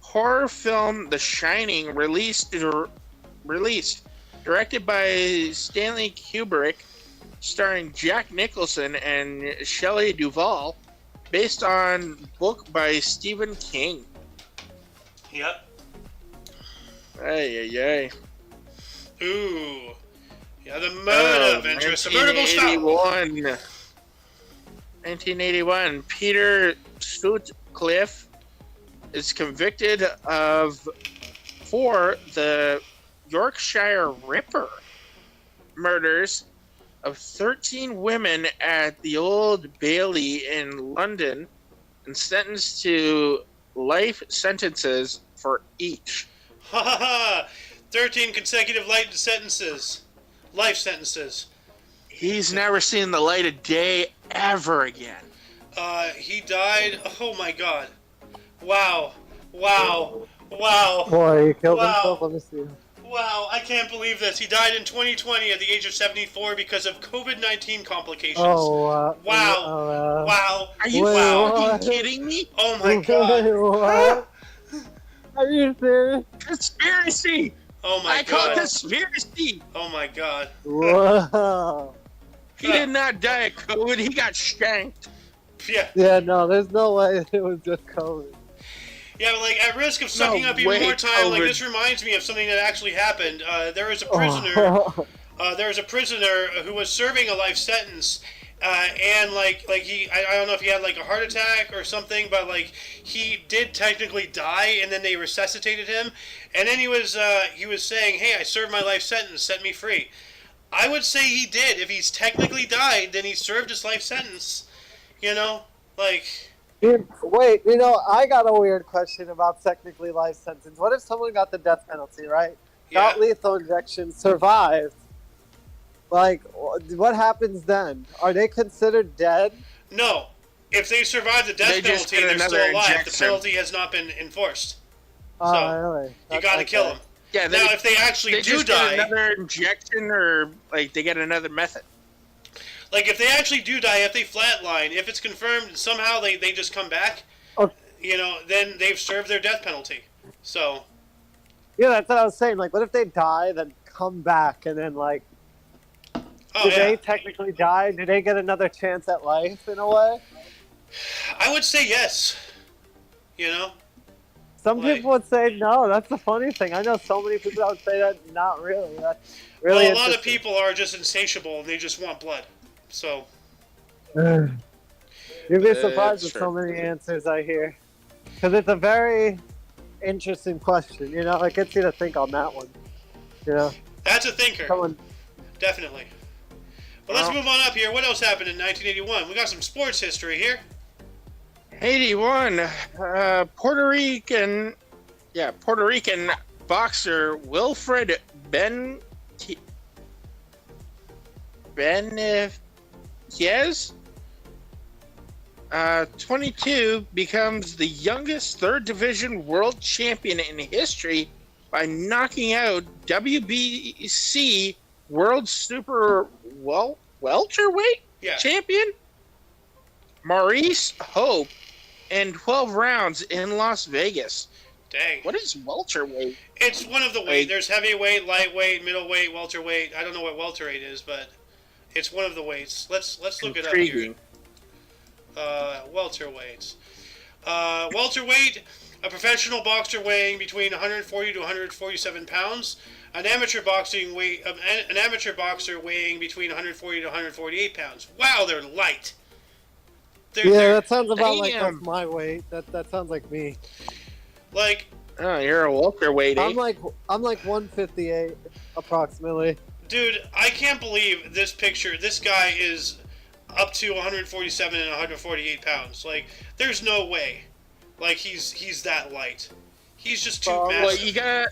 Horror film The Shining released. Directed by Stanley Kubrick, starring Jack Nicholson and Shelley Duvall, based on book by Stephen King. Yep. Ay. Ooh. Yeah, the murder of interest. The murderable style. 1981. Peter Sutcliffe is convicted for the Yorkshire Ripper murders of 13 women at the Old Bailey in London and sentenced to life sentences for each. Ha ha ha! 13 consecutive life sentences. Life sentences. He's never seen the light of day ever again. He died. Oh my god. Wow. Wow. Wow. Boy, he killed Wow. himself. Let me see. Wow, I can't believe this. He died in 2020 at the age of 74 because of COVID-19 complications. Oh, Wow. Wow. Are you Wow. fucking kidding me? Oh my god. What? Are you serious? Conspiracy! Oh my I call god. conspiracy! Oh my god. Whoa. He did not die of COVID, he got shanked. Yeah. Yeah, no, there's no way it was just COVID. Yeah, but like at risk of sucking No up even way, more time, like COVID. this reminds me of something that actually happened. There was a prisoner. Oh. There was a prisoner who was serving a life sentence, and like he, I don't know if he had like a heart attack or something, but like he did technically die, and then they resuscitated him, and then he was saying, "Hey, I served my life sentence, set me free." I would say he did. If he's technically died, then he served his life sentence. You know, like. Wait, I got a weird question about technically life sentence. What if someone got the death penalty, right? Yeah. Got lethal injection, survived. Like, what happens then? Are they considered dead? No. If they survive the death They just penalty, get they're another still alive. The injection. penalty has not been enforced. Oh, So, really? You gotta kill them. Yeah, Now, if they actually they do just get die, another injection or like they get another method. like if they actually do die, if they flatline, if it's confirmed somehow they just come back, Oh. Then they've served their death penalty. So, Yeah, that's what I was saying. Like, what if they die, then come back, and then, like, oh do yeah, they technically die? Do they get another chance at life, in a way? I would say yes. Some Like- people would say no. That's the funny thing. I know so many people that would say that not really. That's really Well, a lot of interesting. people are just insatiable and they just want blood. So, You'd be surprised That's with true. so many answers I hear. Because it's a very interesting question, It gets you to think on that one. that's a thinker, Someone, definitely. But let's Well- move on up here. What else happened in 1981? We got some sports history here. 81, Puerto Rican boxer Wilfred Benitez, 22, becomes the youngest third division world champion in history by knocking out WBC World Super Welterweight Yeah. champion Maurice Hope in 12 rounds in Las Vegas. Dang. What is welterweight? It's one of the weight. There's heavyweight, lightweight, middleweight, welterweight. I don't know what welterweight is, but it's one of the weights. Let's look it up here. Intriguing. Welterweights. Welterweight, a professional boxer weighing between 140 to 147 pounds. An amateur boxer weighing between 140 to 148 pounds. Wow, they're light. yeah, that sounds about like Damn. that's my weight. That sounds like me. like, Oh, you're a welterweight, eh? I'm like 158 approximately. dude, I can't believe this picture. This guy is up to 147 and 148 pounds. Like, there's no way. Like, he's that light. He's just too Well, massive. Well, you got.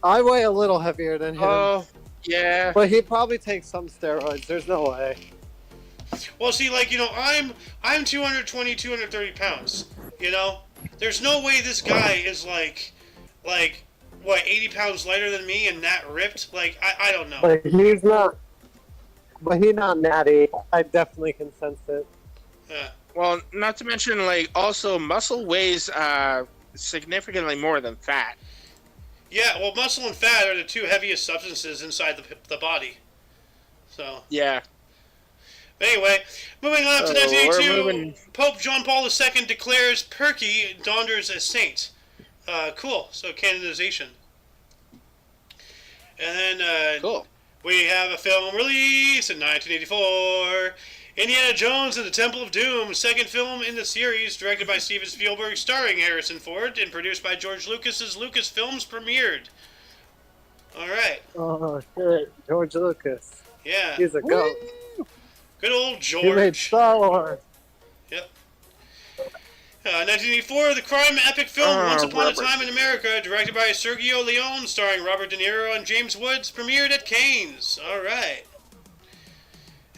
I weigh a little heavier than him, Oh, yeah. but he probably takes some steroids. There's no way. Well, see, like, I'm 220, 230 pounds, There's no way this guy is, like, what, 80 pounds lighter than me and that ripped? Like, I don't know. But he's not. But he's not natty. I definitely can sense it. Yeah. Well, not to mention, like, also muscle weighs significantly more than fat. Yeah, well, muscle and fat are the two heaviest substances inside the body. So, Yeah. anyway, moving on to Oh, 1982, we're moving- Pope John Paul II declares Perky Donders a saint. Cool, so canonization. And then Cool. we have a film release in 1984. Indiana Jones and the Temple of Doom, second film in the series, directed by Steven Spielberg, starring Harrison Ford, and produced by George Lucas's Lucasfilms, premiered. All right, Oh shit, George Lucas. yeah, He's a goat. good old He made George. Star Wars. Yep. 1984, the crime epic film Once Upon Robert. a Time in America, directed by Sergio Leone, starring Robert De Niro and James Woods, premiered at Cannes. All right.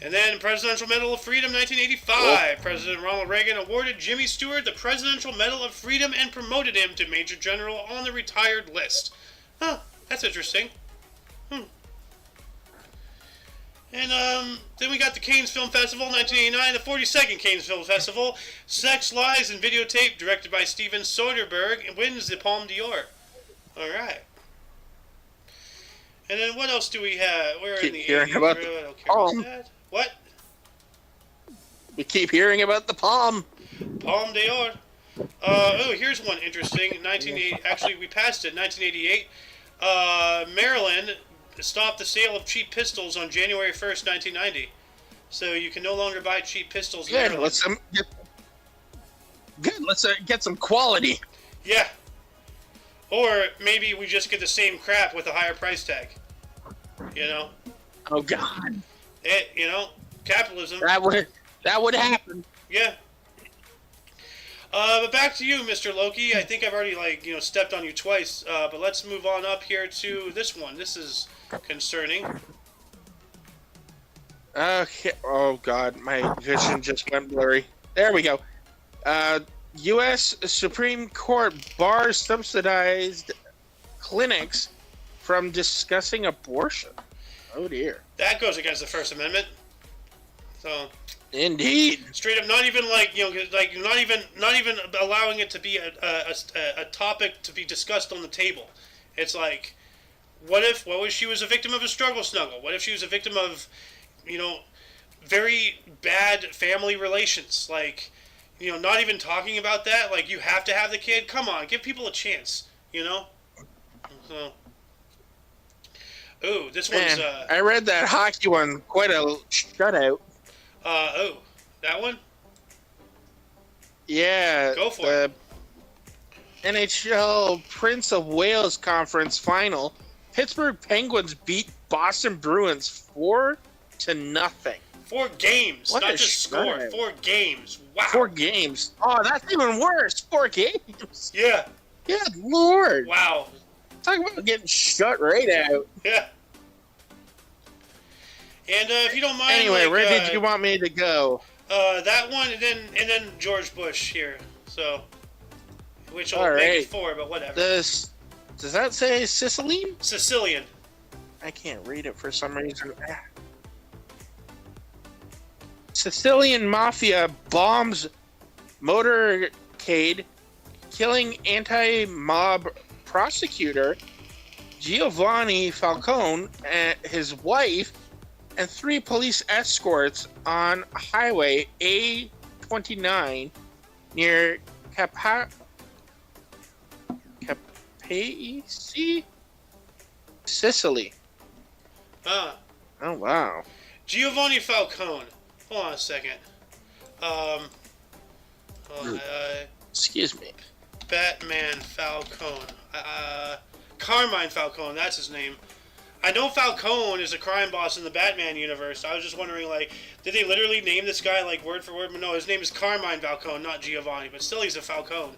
And then Presidential Medal of Freedom, 1985. Cool. President Ronald Reagan awarded Jimmy Stewart the Presidential Medal of Freedom and promoted him to Major General on the retired list. Huh, that's interesting. And then we got the Cannes Film Festival, 1989, the 42nd Cannes Film Festival. Sex, Lies, and Videotape, directed by Steven Soderbergh, wins the Palme d'Or. All right. And then what else do we have? We're in the 80s. I don't care about that. What? We keep hearing about the Palm. Palme d'Or. Here's one interesting. 1980. Actually, we passed it. 1988. Maryland stopped the sale of cheap pistols on January 1st, 1990. So you can no longer buy cheap pistols. Good. Let's get some quality. Yeah. Or maybe we just get the same crap with a higher price tag. You know. Oh God. Capitalism. That would happen. Yeah. But back to you, Mr. Loki. I think I've already stepped on you twice. But let's move on up here to this one. This is concerning. Okay. Oh God, my vision just went blurry. There we go. U.S. Supreme Court bars subsidized clinics from discussing abortion. Oh dear. That goes against the First Amendment. So. Indeed. Straight up, not even not even allowing it to be a topic to be discussed on the table. It's like, what if she was a victim of a struggle snuggle? What if she was a victim of, very bad family relations? Like, not even talking about that. Like, you have to have the kid. Come on, give people a chance. So. Ooh, this one's. I read that hockey one, quite a shutout. That one? Yeah. Go for it. NHL Prince of Wales Conference Final. Pittsburgh Penguins beat Boston Bruins 4-0. 4 games, What not a just score. shutout. 4 games. Wow. 4 games. Oh, that's even worse. 4 games. Yeah. Good Lord. Wow. Talk about getting shut right out. Yeah. And if you don't mind, Anyway, where did you want me to go? That one, and then George Bush here. So, which will make it 4, but whatever. Does that say Sicilian? Sicilian. I can't read it for some reason. Sicilian mafia bombs motorcade, killing anti-mob prosecutor Giovanni Falcone and his wife and 3 police escorts on Highway A29 near Capaci, Sicily. Oh wow. Giovanni Falcone. Hold on a second. Excuse me. Batman Falcone. Carmine Falcone, that's his name. I know Falcone is a crime boss in the Batman universe. I was just wondering, did they literally name this guy, word for word? But no, his name is Carmine Falcone, not Giovanni. But still, he's a Falcone.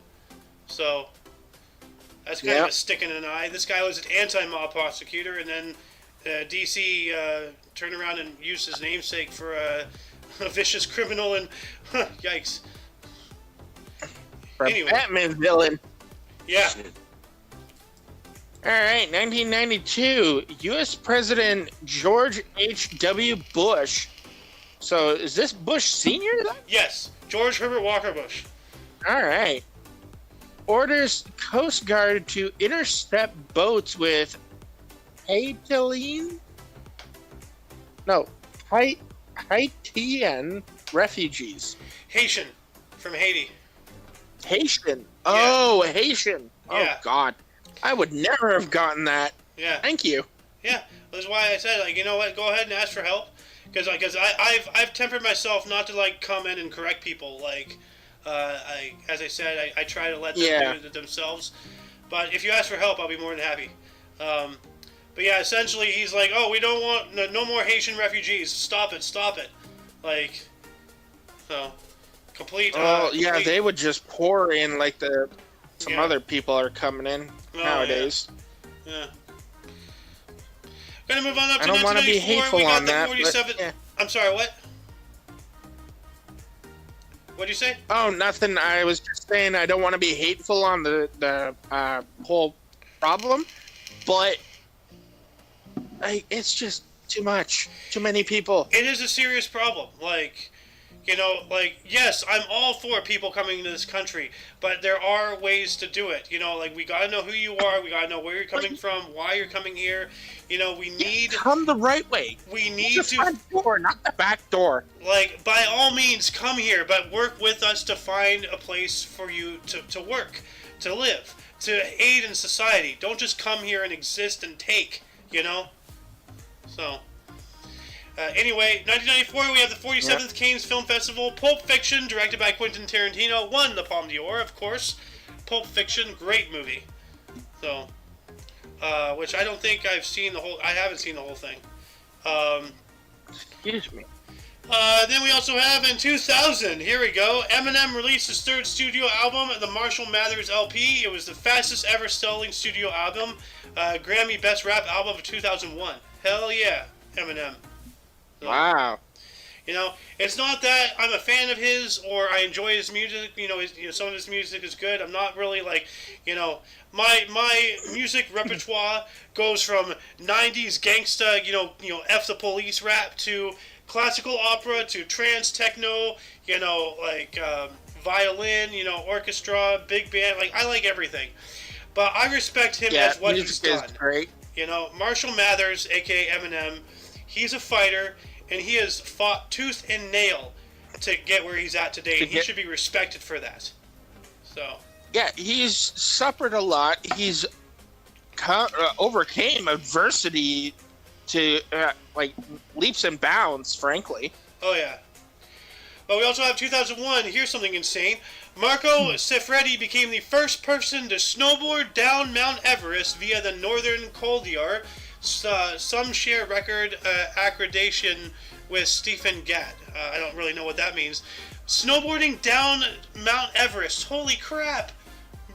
So, that's kind of a stick in an eye. This guy was an anti-mob prosecutor, and then DC turned around and used his namesake for a vicious criminal, and yikes. For Anyway. a Batman villain. Yeah. All right, 1992, U.S. President George H.W. Bush. So, is this Bush Sr. then? Yes. George Herbert Walker Bush. All right. Orders Coast Guard to intercept boats with Haitian refugees. Haitian. From Haiti. Haitian. Oh, Haitian. Oh, Yeah. God. I would never have gotten that. Yeah. Thank you. Yeah. That's why I said, you know what, go ahead and ask for help. Because I've tempered myself not to, come in and correct people. As I said, I try to let them do it themselves. But if you ask for help, I'll be more than happy. But yeah, essentially, he's like, oh, we don't want no more Haitian refugees. Stop it. So, Complete. Oh, yeah, complete- they would just pour in like some Yeah. other people are coming in nowadays. Yeah. Gonna move on up I to don't want to be 1994. hateful We got on the that. 47. Yeah. I'm sorry, what? What'd you say? Oh, nothing. I was just saying I don't want to be hateful on the whole problem, but it's just too much. Too many people. It is a serious problem. Yes, I'm all for people coming into this country, but there are ways to do it. We gotta know who you are. We gotta know where you're coming from, why you're coming here. We need. Come the right way. We need the to. front door, not the back door. By all means, come here, but work with us to find a place for you to work, to live, to aid in society. Don't just come here and exist and take. So. Anyway, 1994, we have the 47th Cannes Film Festival. Pulp Fiction, directed by Quentin Tarantino, won the Palme d'Or, of course. Pulp Fiction, great movie. So, which I don't think I've seen the whole. I haven't seen the whole thing. Excuse me. Then we also have in 2000. Here we go. Eminem released his third studio album, the Marshall Mathers LP. It was the fastest ever selling studio album. Grammy Best Rap Album of 2001. Hell yeah, Eminem. So, Wow. It's not that I'm a fan of his or I enjoy his music. Some of his music is good. I'm not really my music repertoire goes from 90s gangsta, F the Police rap to classical opera to trance techno, violin, orchestra, big band. I like everything. But I respect him as what he's done. Is great. Marshall Mathers, aka Eminem, he's a fighter. And he has fought tooth and nail to get where he's at today. And he should be respected for that. So. Yeah, he's suffered a lot. He's overcame adversity to leaps and bounds, frankly. Oh, yeah. But we also have 2001. Here's something insane. Marco Siffredi became the first person to snowboard down Mount Everest via the Northern Cordillera. Some share record accreditation with Stephen Gadd. I don't really know what that means. Snowboarding down Mount Everest. Holy crap.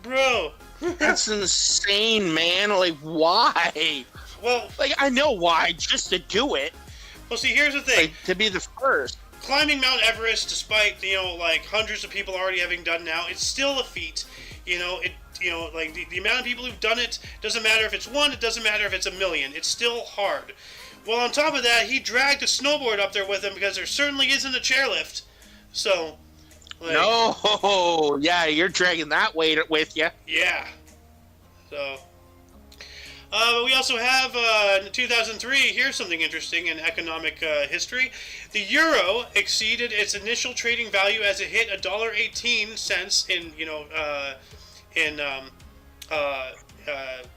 Bro. That's insane, man. Why? Well, I know why, just to do it. Well, see, here's the thing. To be the first. Climbing Mount Everest, despite, hundreds of people already having done now, it's still a feat. The amount of people who've done it, doesn't matter if it's one, it doesn't matter if it's a million. It's still hard. Well, on top of that, he dragged a snowboard up there with him because there certainly isn't a chairlift. So, no, yeah, you're dragging that weight with you. Yeah. So, we also have, in 2003, here's something interesting in economic history. The euro exceeded its initial trading value as it hit $1.18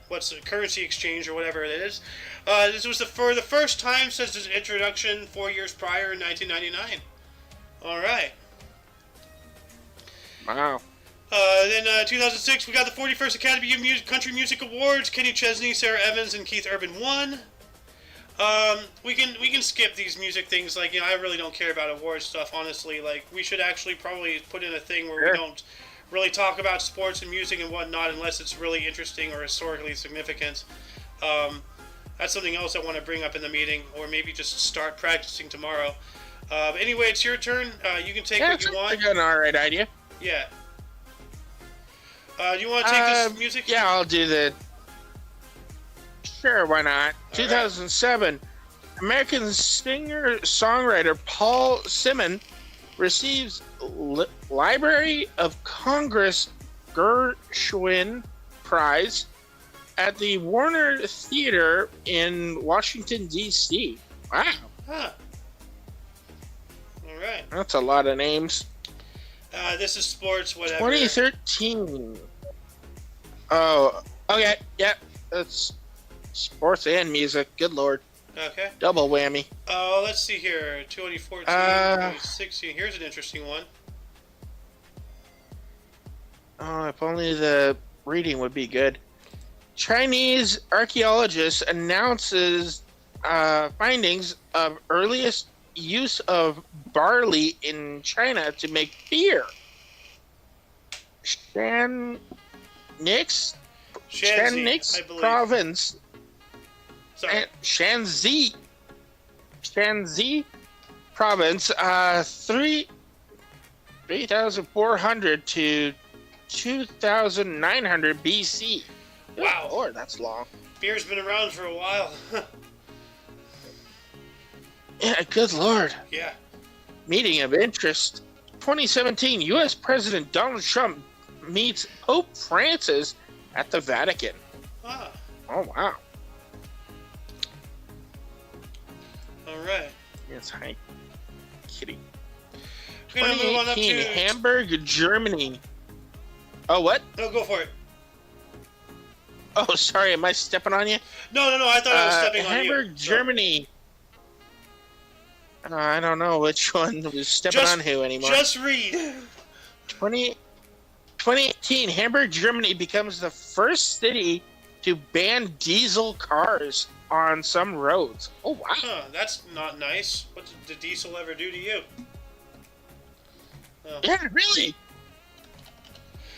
what's the currency exchange or whatever it is. This was for the first time since its introduction 4 years prior in 1999. All right. Wow. Then 2006, we got the 41st Academy of Country Music Awards. Kenny Chesney, Sarah Evans, and Keith Urban won. We can skip these music things. I really don't care about awards stuff. Honestly, we should actually probably put in a thing where we don't really talk about sports and music and whatnot unless it's really interesting or historically significant. That's something else I want to bring up in the meeting, or maybe just start practicing tomorrow. Anyway, it's your turn. You can take what you want. That's an alright idea. Yeah. Do you want to take this music? Yeah, I'll do the... Sure, why not? 2007, American singer-songwriter Paul Simon receives Library of Congress Gershwin Prize at the Warner Theater in Washington, D.C. Wow. Huh. All right. That's a lot of names. This is sports, whatever. 2013. Oh, okay. Yep. That's sports and music. Good lord. Okay. Double whammy. Oh, let's see here. 2014, 2016. Here's an interesting one. Oh, if only the reading would be good. Chinese archaeologist announces findings of earliest use of barley in China to make beer. Shanxi Shanxi, I believe. province. Sorry. Shanxi province, 3,400 to 2,900 BC. Wow. Good Lord, that's long. Beer's been around for a while. Yeah, good Lord. Yeah. Meeting of interest. 2017, U.S. President Donald Trump meets Pope Francis at the Vatican. Ah. Oh, wow. All right. Yes, hi. Kitty. We're gonna move on up 2018, to Hamburg, Germany. Oh, what? No, go for it. Oh, sorry, am I stepping on you? No. I thought I was stepping on you. Hamburg, Germany. I don't know which one was stepping on who anymore. Just read. 2018, Hamburg, Germany becomes the first city to ban diesel cars on some roads. Oh, wow. Huh, that's not nice. What did diesel ever do to you? Oh. Yeah, really.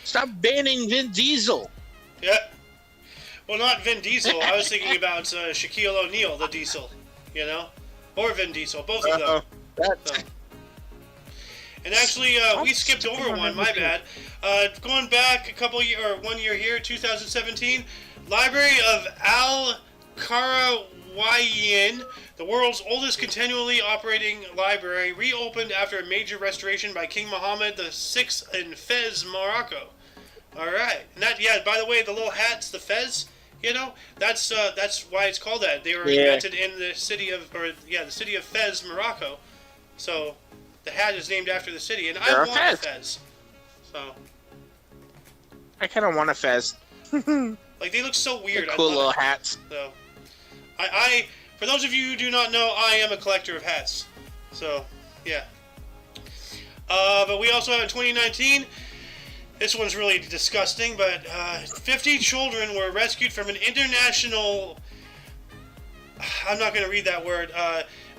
Stop banning Vin Diesel. Yeah. Well, not Vin Diesel. I was thinking about Shaquille O'Neal, the Diesel. You know? Or Vin Diesel. Both of them. So. And actually, we skipped over one. My bad. Going back a couple years, or 1 year here, 2017, Library of Al-Qarawiyyin, the world's oldest continually operating library, reopened after a major restoration by King Mohammed VI in Fez, Morocco. All right, and that, yeah. By the way, the little hats, the Fez, you know, that's why it's called that. They were invented in the city of, the city of Fez, Morocco. So the hat is named after the city, and I want a Fez. So I kind of want a Fez. Like, they look so weird. They're cool little hats. So, I, for those of you who do not know, I am a collector of hats. So, yeah. But we also have in 2019, this one's really disgusting, but 50 children were rescued from an international, I'm not going to read that word,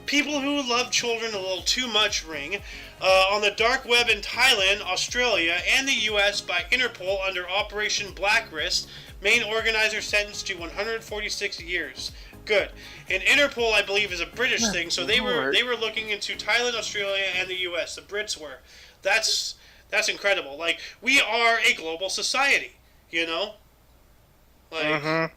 people who love children a little too much ring on the dark web in Thailand, Australia, and the U.S. by Interpol under Operation Blacklist. Main organizer sentenced to 146 years. Good. And Interpol, I believe, is a British thing, so they were looking into Thailand, Australia, and the U.S. The Brits were. That's incredible. Like, we are a global society, you know? Like,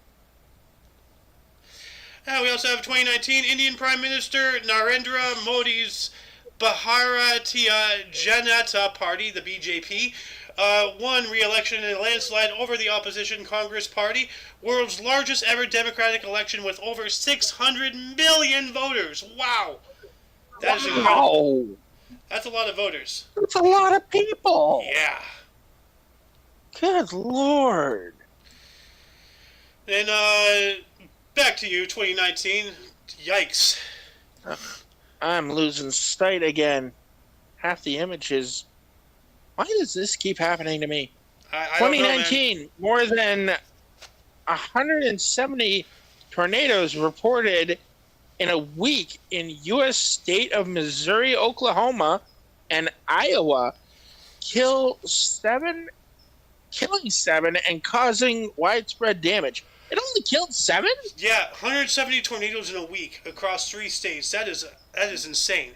we also have 2019 Indian Prime Minister Narendra Modi's Bharatiya Janata Party, the BJP, won re-election in a landslide over the opposition Congress Party, world's largest ever democratic election with over 600 million voters. Wow. That is incredible. That's a lot of voters. That's a lot of people. Yeah. Good Lord. Then, back to you, 2019. Yikes. I'm losing sight again. Half the images. Why does this keep happening to me? I don't know, 2019, more than 170 tornadoes reported in a week in U.S. state of Missouri, Oklahoma, and Iowa, killing 7 and causing widespread damage. It only killed 7? Yeah, 170 tornadoes in a week across 3 states. That is insane.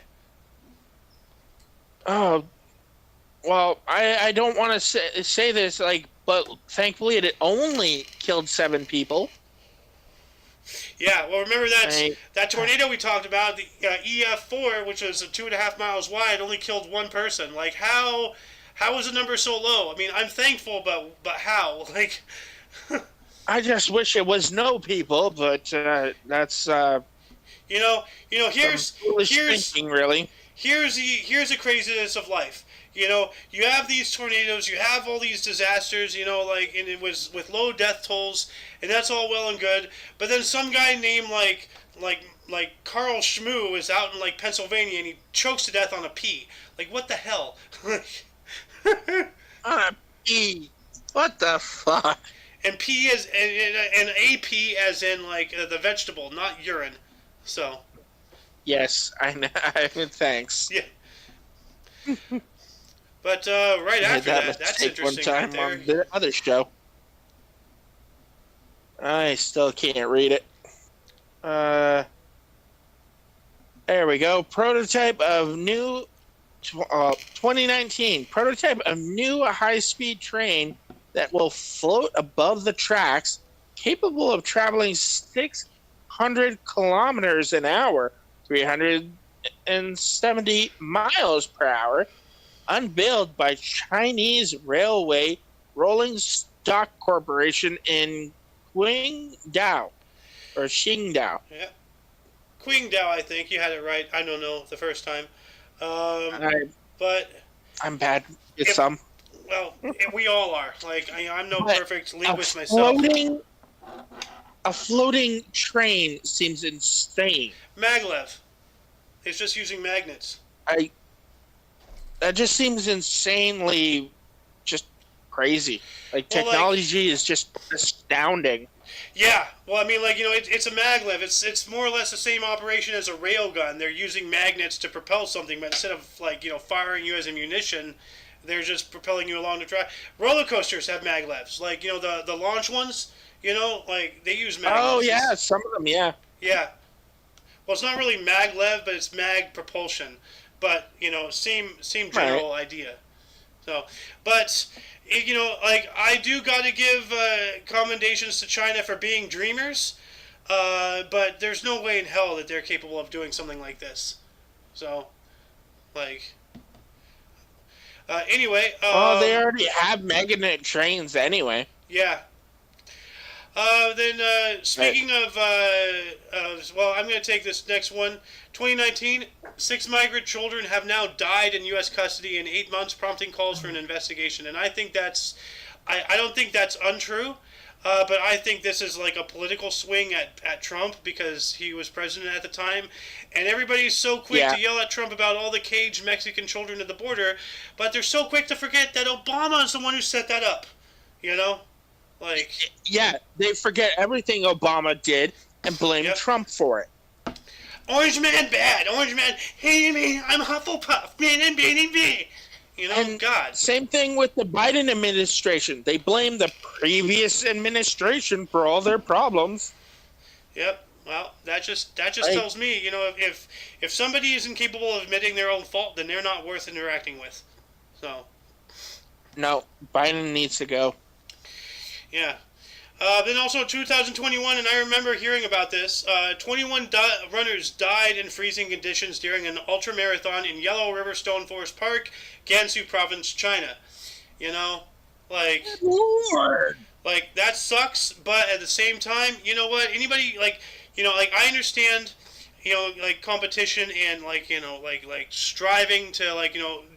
Oh, well, I don't want to say this, but thankfully it only killed 7 people. Yeah, well, remember that tornado we talked about, the EF4, which was 2.5 miles wide, only killed 1 person. Like, how is the number so low? I mean, I'm thankful, but how? Like, I just wish it was no people, but that's here's thinking, really. Here's the craziness of life. You know, you have these tornadoes, you have all these disasters, and it was with low death tolls, and that's all well and good. But then some guy named like Carl Schmoo is out in Pennsylvania, and he chokes to death on a pea. Like, what the hell? On a pea? What the fuck? And pea is and AP as in the vegetable, not urine. So, Yes, I know. Thanks. Yeah. But right I made after that that's mistake one interesting right time there. on the other show. I still can't read it. There we go. Prototype of new 2019 prototype of new high-speed train that will float above the tracks, capable of traveling 600 kilometers an hour, 370 miles per hour, unveiled by Chinese Railway Rolling Stock Corporation in Qingdao or Qingdao. Yeah. Qingdao, I think you had it right. I don't know the first time. I, But I'm bad with if some. well, we all are. Like I'm no But perfect a linguist myself. floating train seems insane. Maglev. It's just using magnets. I That just seems insanely just crazy. Like Well, technology is just astounding. yeah. Well, I mean, it's a maglev. It's more or less the same operation as a railgun. They're using magnets to propel something, but instead of firing you as ammunition, they're just propelling you along the track. Roller coasters have maglevs. The launch ones. They use magnets. Oh yeah, some of them, yeah. Yeah. Well, it's not really maglev, but it's mag propulsion. But same general idea. So, but I do got to give commendations to China for being dreamers. But there's no way in hell that they're capable of doing something like this. So, anyway. They already have magnet trains anyway. Yeah. Speaking of, I'm going to take this next one. 2019, 6 migrant children have now died in U.S. custody in 8 months, prompting calls for an investigation. And I think I don't think that's untrue, but I think this is like a political swing at Trump because he was president at the time. And everybody's so quick to yell at Trump about all the caged Mexican children at the border, but they're so quick to forget that Obama is the one who set that up, Yeah, they forget everything Obama did and blame Trump for it. Orange man bad. Orange man, hey me, I'm Hufflepuff. God. Same thing with the Biden administration. They blame the previous administration for all their problems. Yep. Well, that just tells me, if somebody is incapable of admitting their own fault, then they're not worth interacting with. So. No, Biden needs to go. Yeah. Then also 2021, and I remember hearing about this, 21 runners died in freezing conditions during an ultramarathon in Yellow River Stone Forest Park, Gansu Province, China. Lord. That sucks, but at the same time, you know what? Anybody, I understand, competition and, striving to,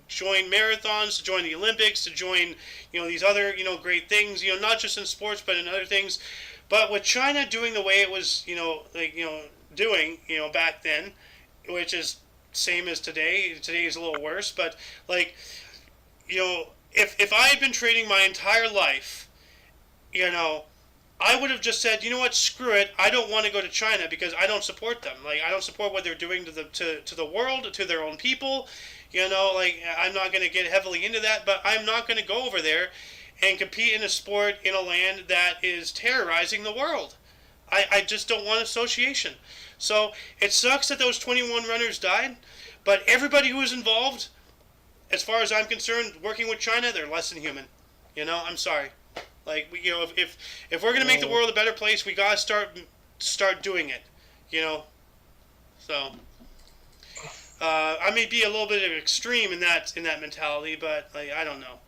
join marathons, to join the Olympics, to join, these other, great things, not just in sports, but in other things. But with China doing the way it was, doing, back then, which is same as today is a little worse, but, if I had been training my entire life, I would have just said, you know what, screw it. I don't want to go to China because I don't support them. I don't support what they're doing to the world, to their own people. I'm not going to get heavily into that, but I'm not going to go over there and compete in a sport in a land that is terrorizing the world. I just don't want association. So it sucks that those 21 runners died, but everybody who was involved, as far as I'm concerned, working with China, they're less than human. I'm sorry. If we're gonna make the world a better place, we gotta start doing it. So I may be a little bit of extreme in that mentality, but I don't know.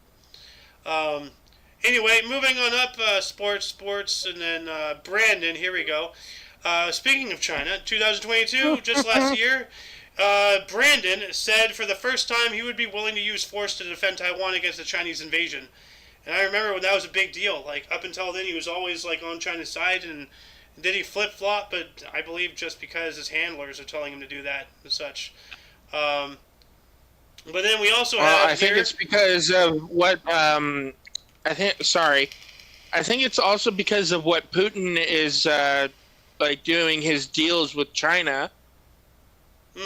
Anyway, moving on up, sports, and then Brandon. Here we go. Speaking of China, 2022, just last year, Brandon said for the first time he would be willing to use force to defend Taiwan against the Chinese invasion. And I remember when that was a big deal. Up until then, he was always on China's side, and did he flip flop? But I believe just because his handlers are telling him to do that and such. But then we also have. I think it's because of what. I think it's also because of what Putin is doing his deals with China.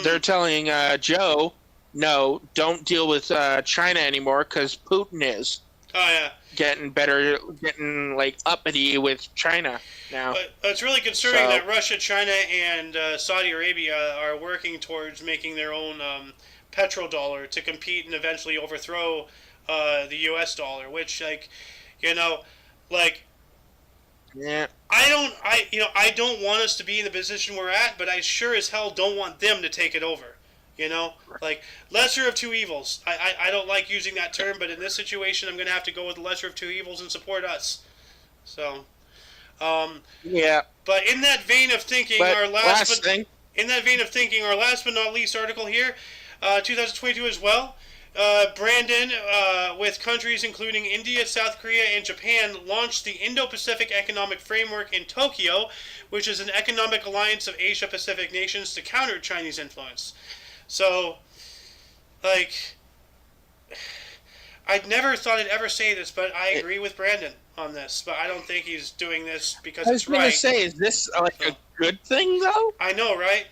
They're telling Joe, no, don't deal with China anymore because Putin is Oh yeah. getting like uppity with China now. But it's really concerning So- that Russia, China, and Saudi Arabia are working towards making their own petrodollar to compete and eventually overthrow the U.S. dollar. Which, like, you know, like Yeah. I don't want us to be in the position we're at, but I sure as hell don't want them to take it over. You know, like lesser of two evils. I don't like using that term, but in this situation, I'm going to have to go with the lesser of two evils and support us. So. Yeah. But in that vein of thinking, But our last thing. in that vein of thinking, our last but not least article here, 2022 as well. Brandon, with countries including India, South Korea, and Japan, launched the Indo-Pacific Economic Framework in Tokyo, which is an economic alliance of Asia-Pacific nations to counter Chinese influence. So, like, I'd never thought I'd ever say this, but I agree with Brandon on this. But I don't think he's doing this because I was it's going right. to say, is this like a good thing though? I know, right?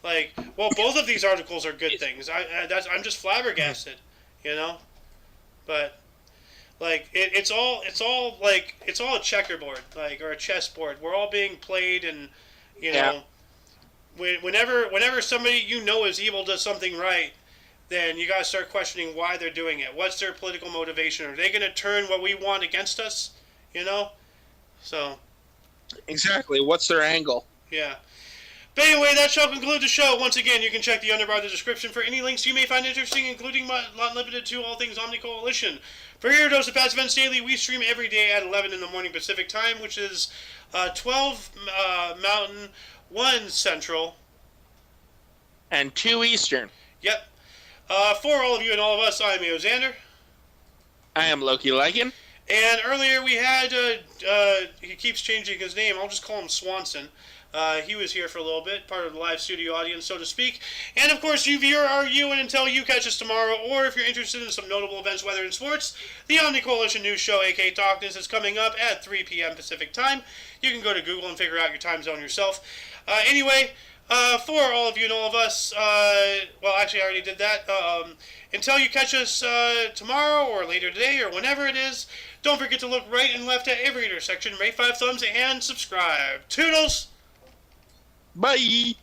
Like, well, both of these articles are good things. I'm just flabbergasted, you know. But like, it's all a checkerboard, like, or a chessboard. We're all being played, and you know, whenever somebody you know is evil does something right, then you gotta start questioning why they're doing it. What's their political motivation? Are they gonna turn what we want against us? You know. So. Exactly. What's their angle? Yeah. But anyway, that shall conclude the show. Once again, you can check the underbar of the description for any links you may find interesting, including but not limited to all things OMNI Coalition. For your dose of past events daily, we stream every day at 11 in the morning Pacific time, which is 12 Mountain, 1 Central. And 2 Eastern. Yep. For all of you and all of us, I'm Xander. I am Loki Lycan. And earlier we had, he keeps changing his name, I'll just call him Swanson. He was here for a little bit, part of the live studio audience, so to speak. And, of course, you viewer are you, and until you catch us tomorrow, or if you're interested in some notable events, weather, and sports, the OMNI Coalition News Show, a.k.a. Talkness, is coming up at 3 p.m. Pacific Time. You can go to Google and figure out your time zone yourself. Anyway, for all of you and all of us, well, actually, I already did that. Until you catch us tomorrow, or later today, or whenever it is, don't forget to look right and left at every intersection, rate 5 thumbs, and subscribe. Toodles! Bye.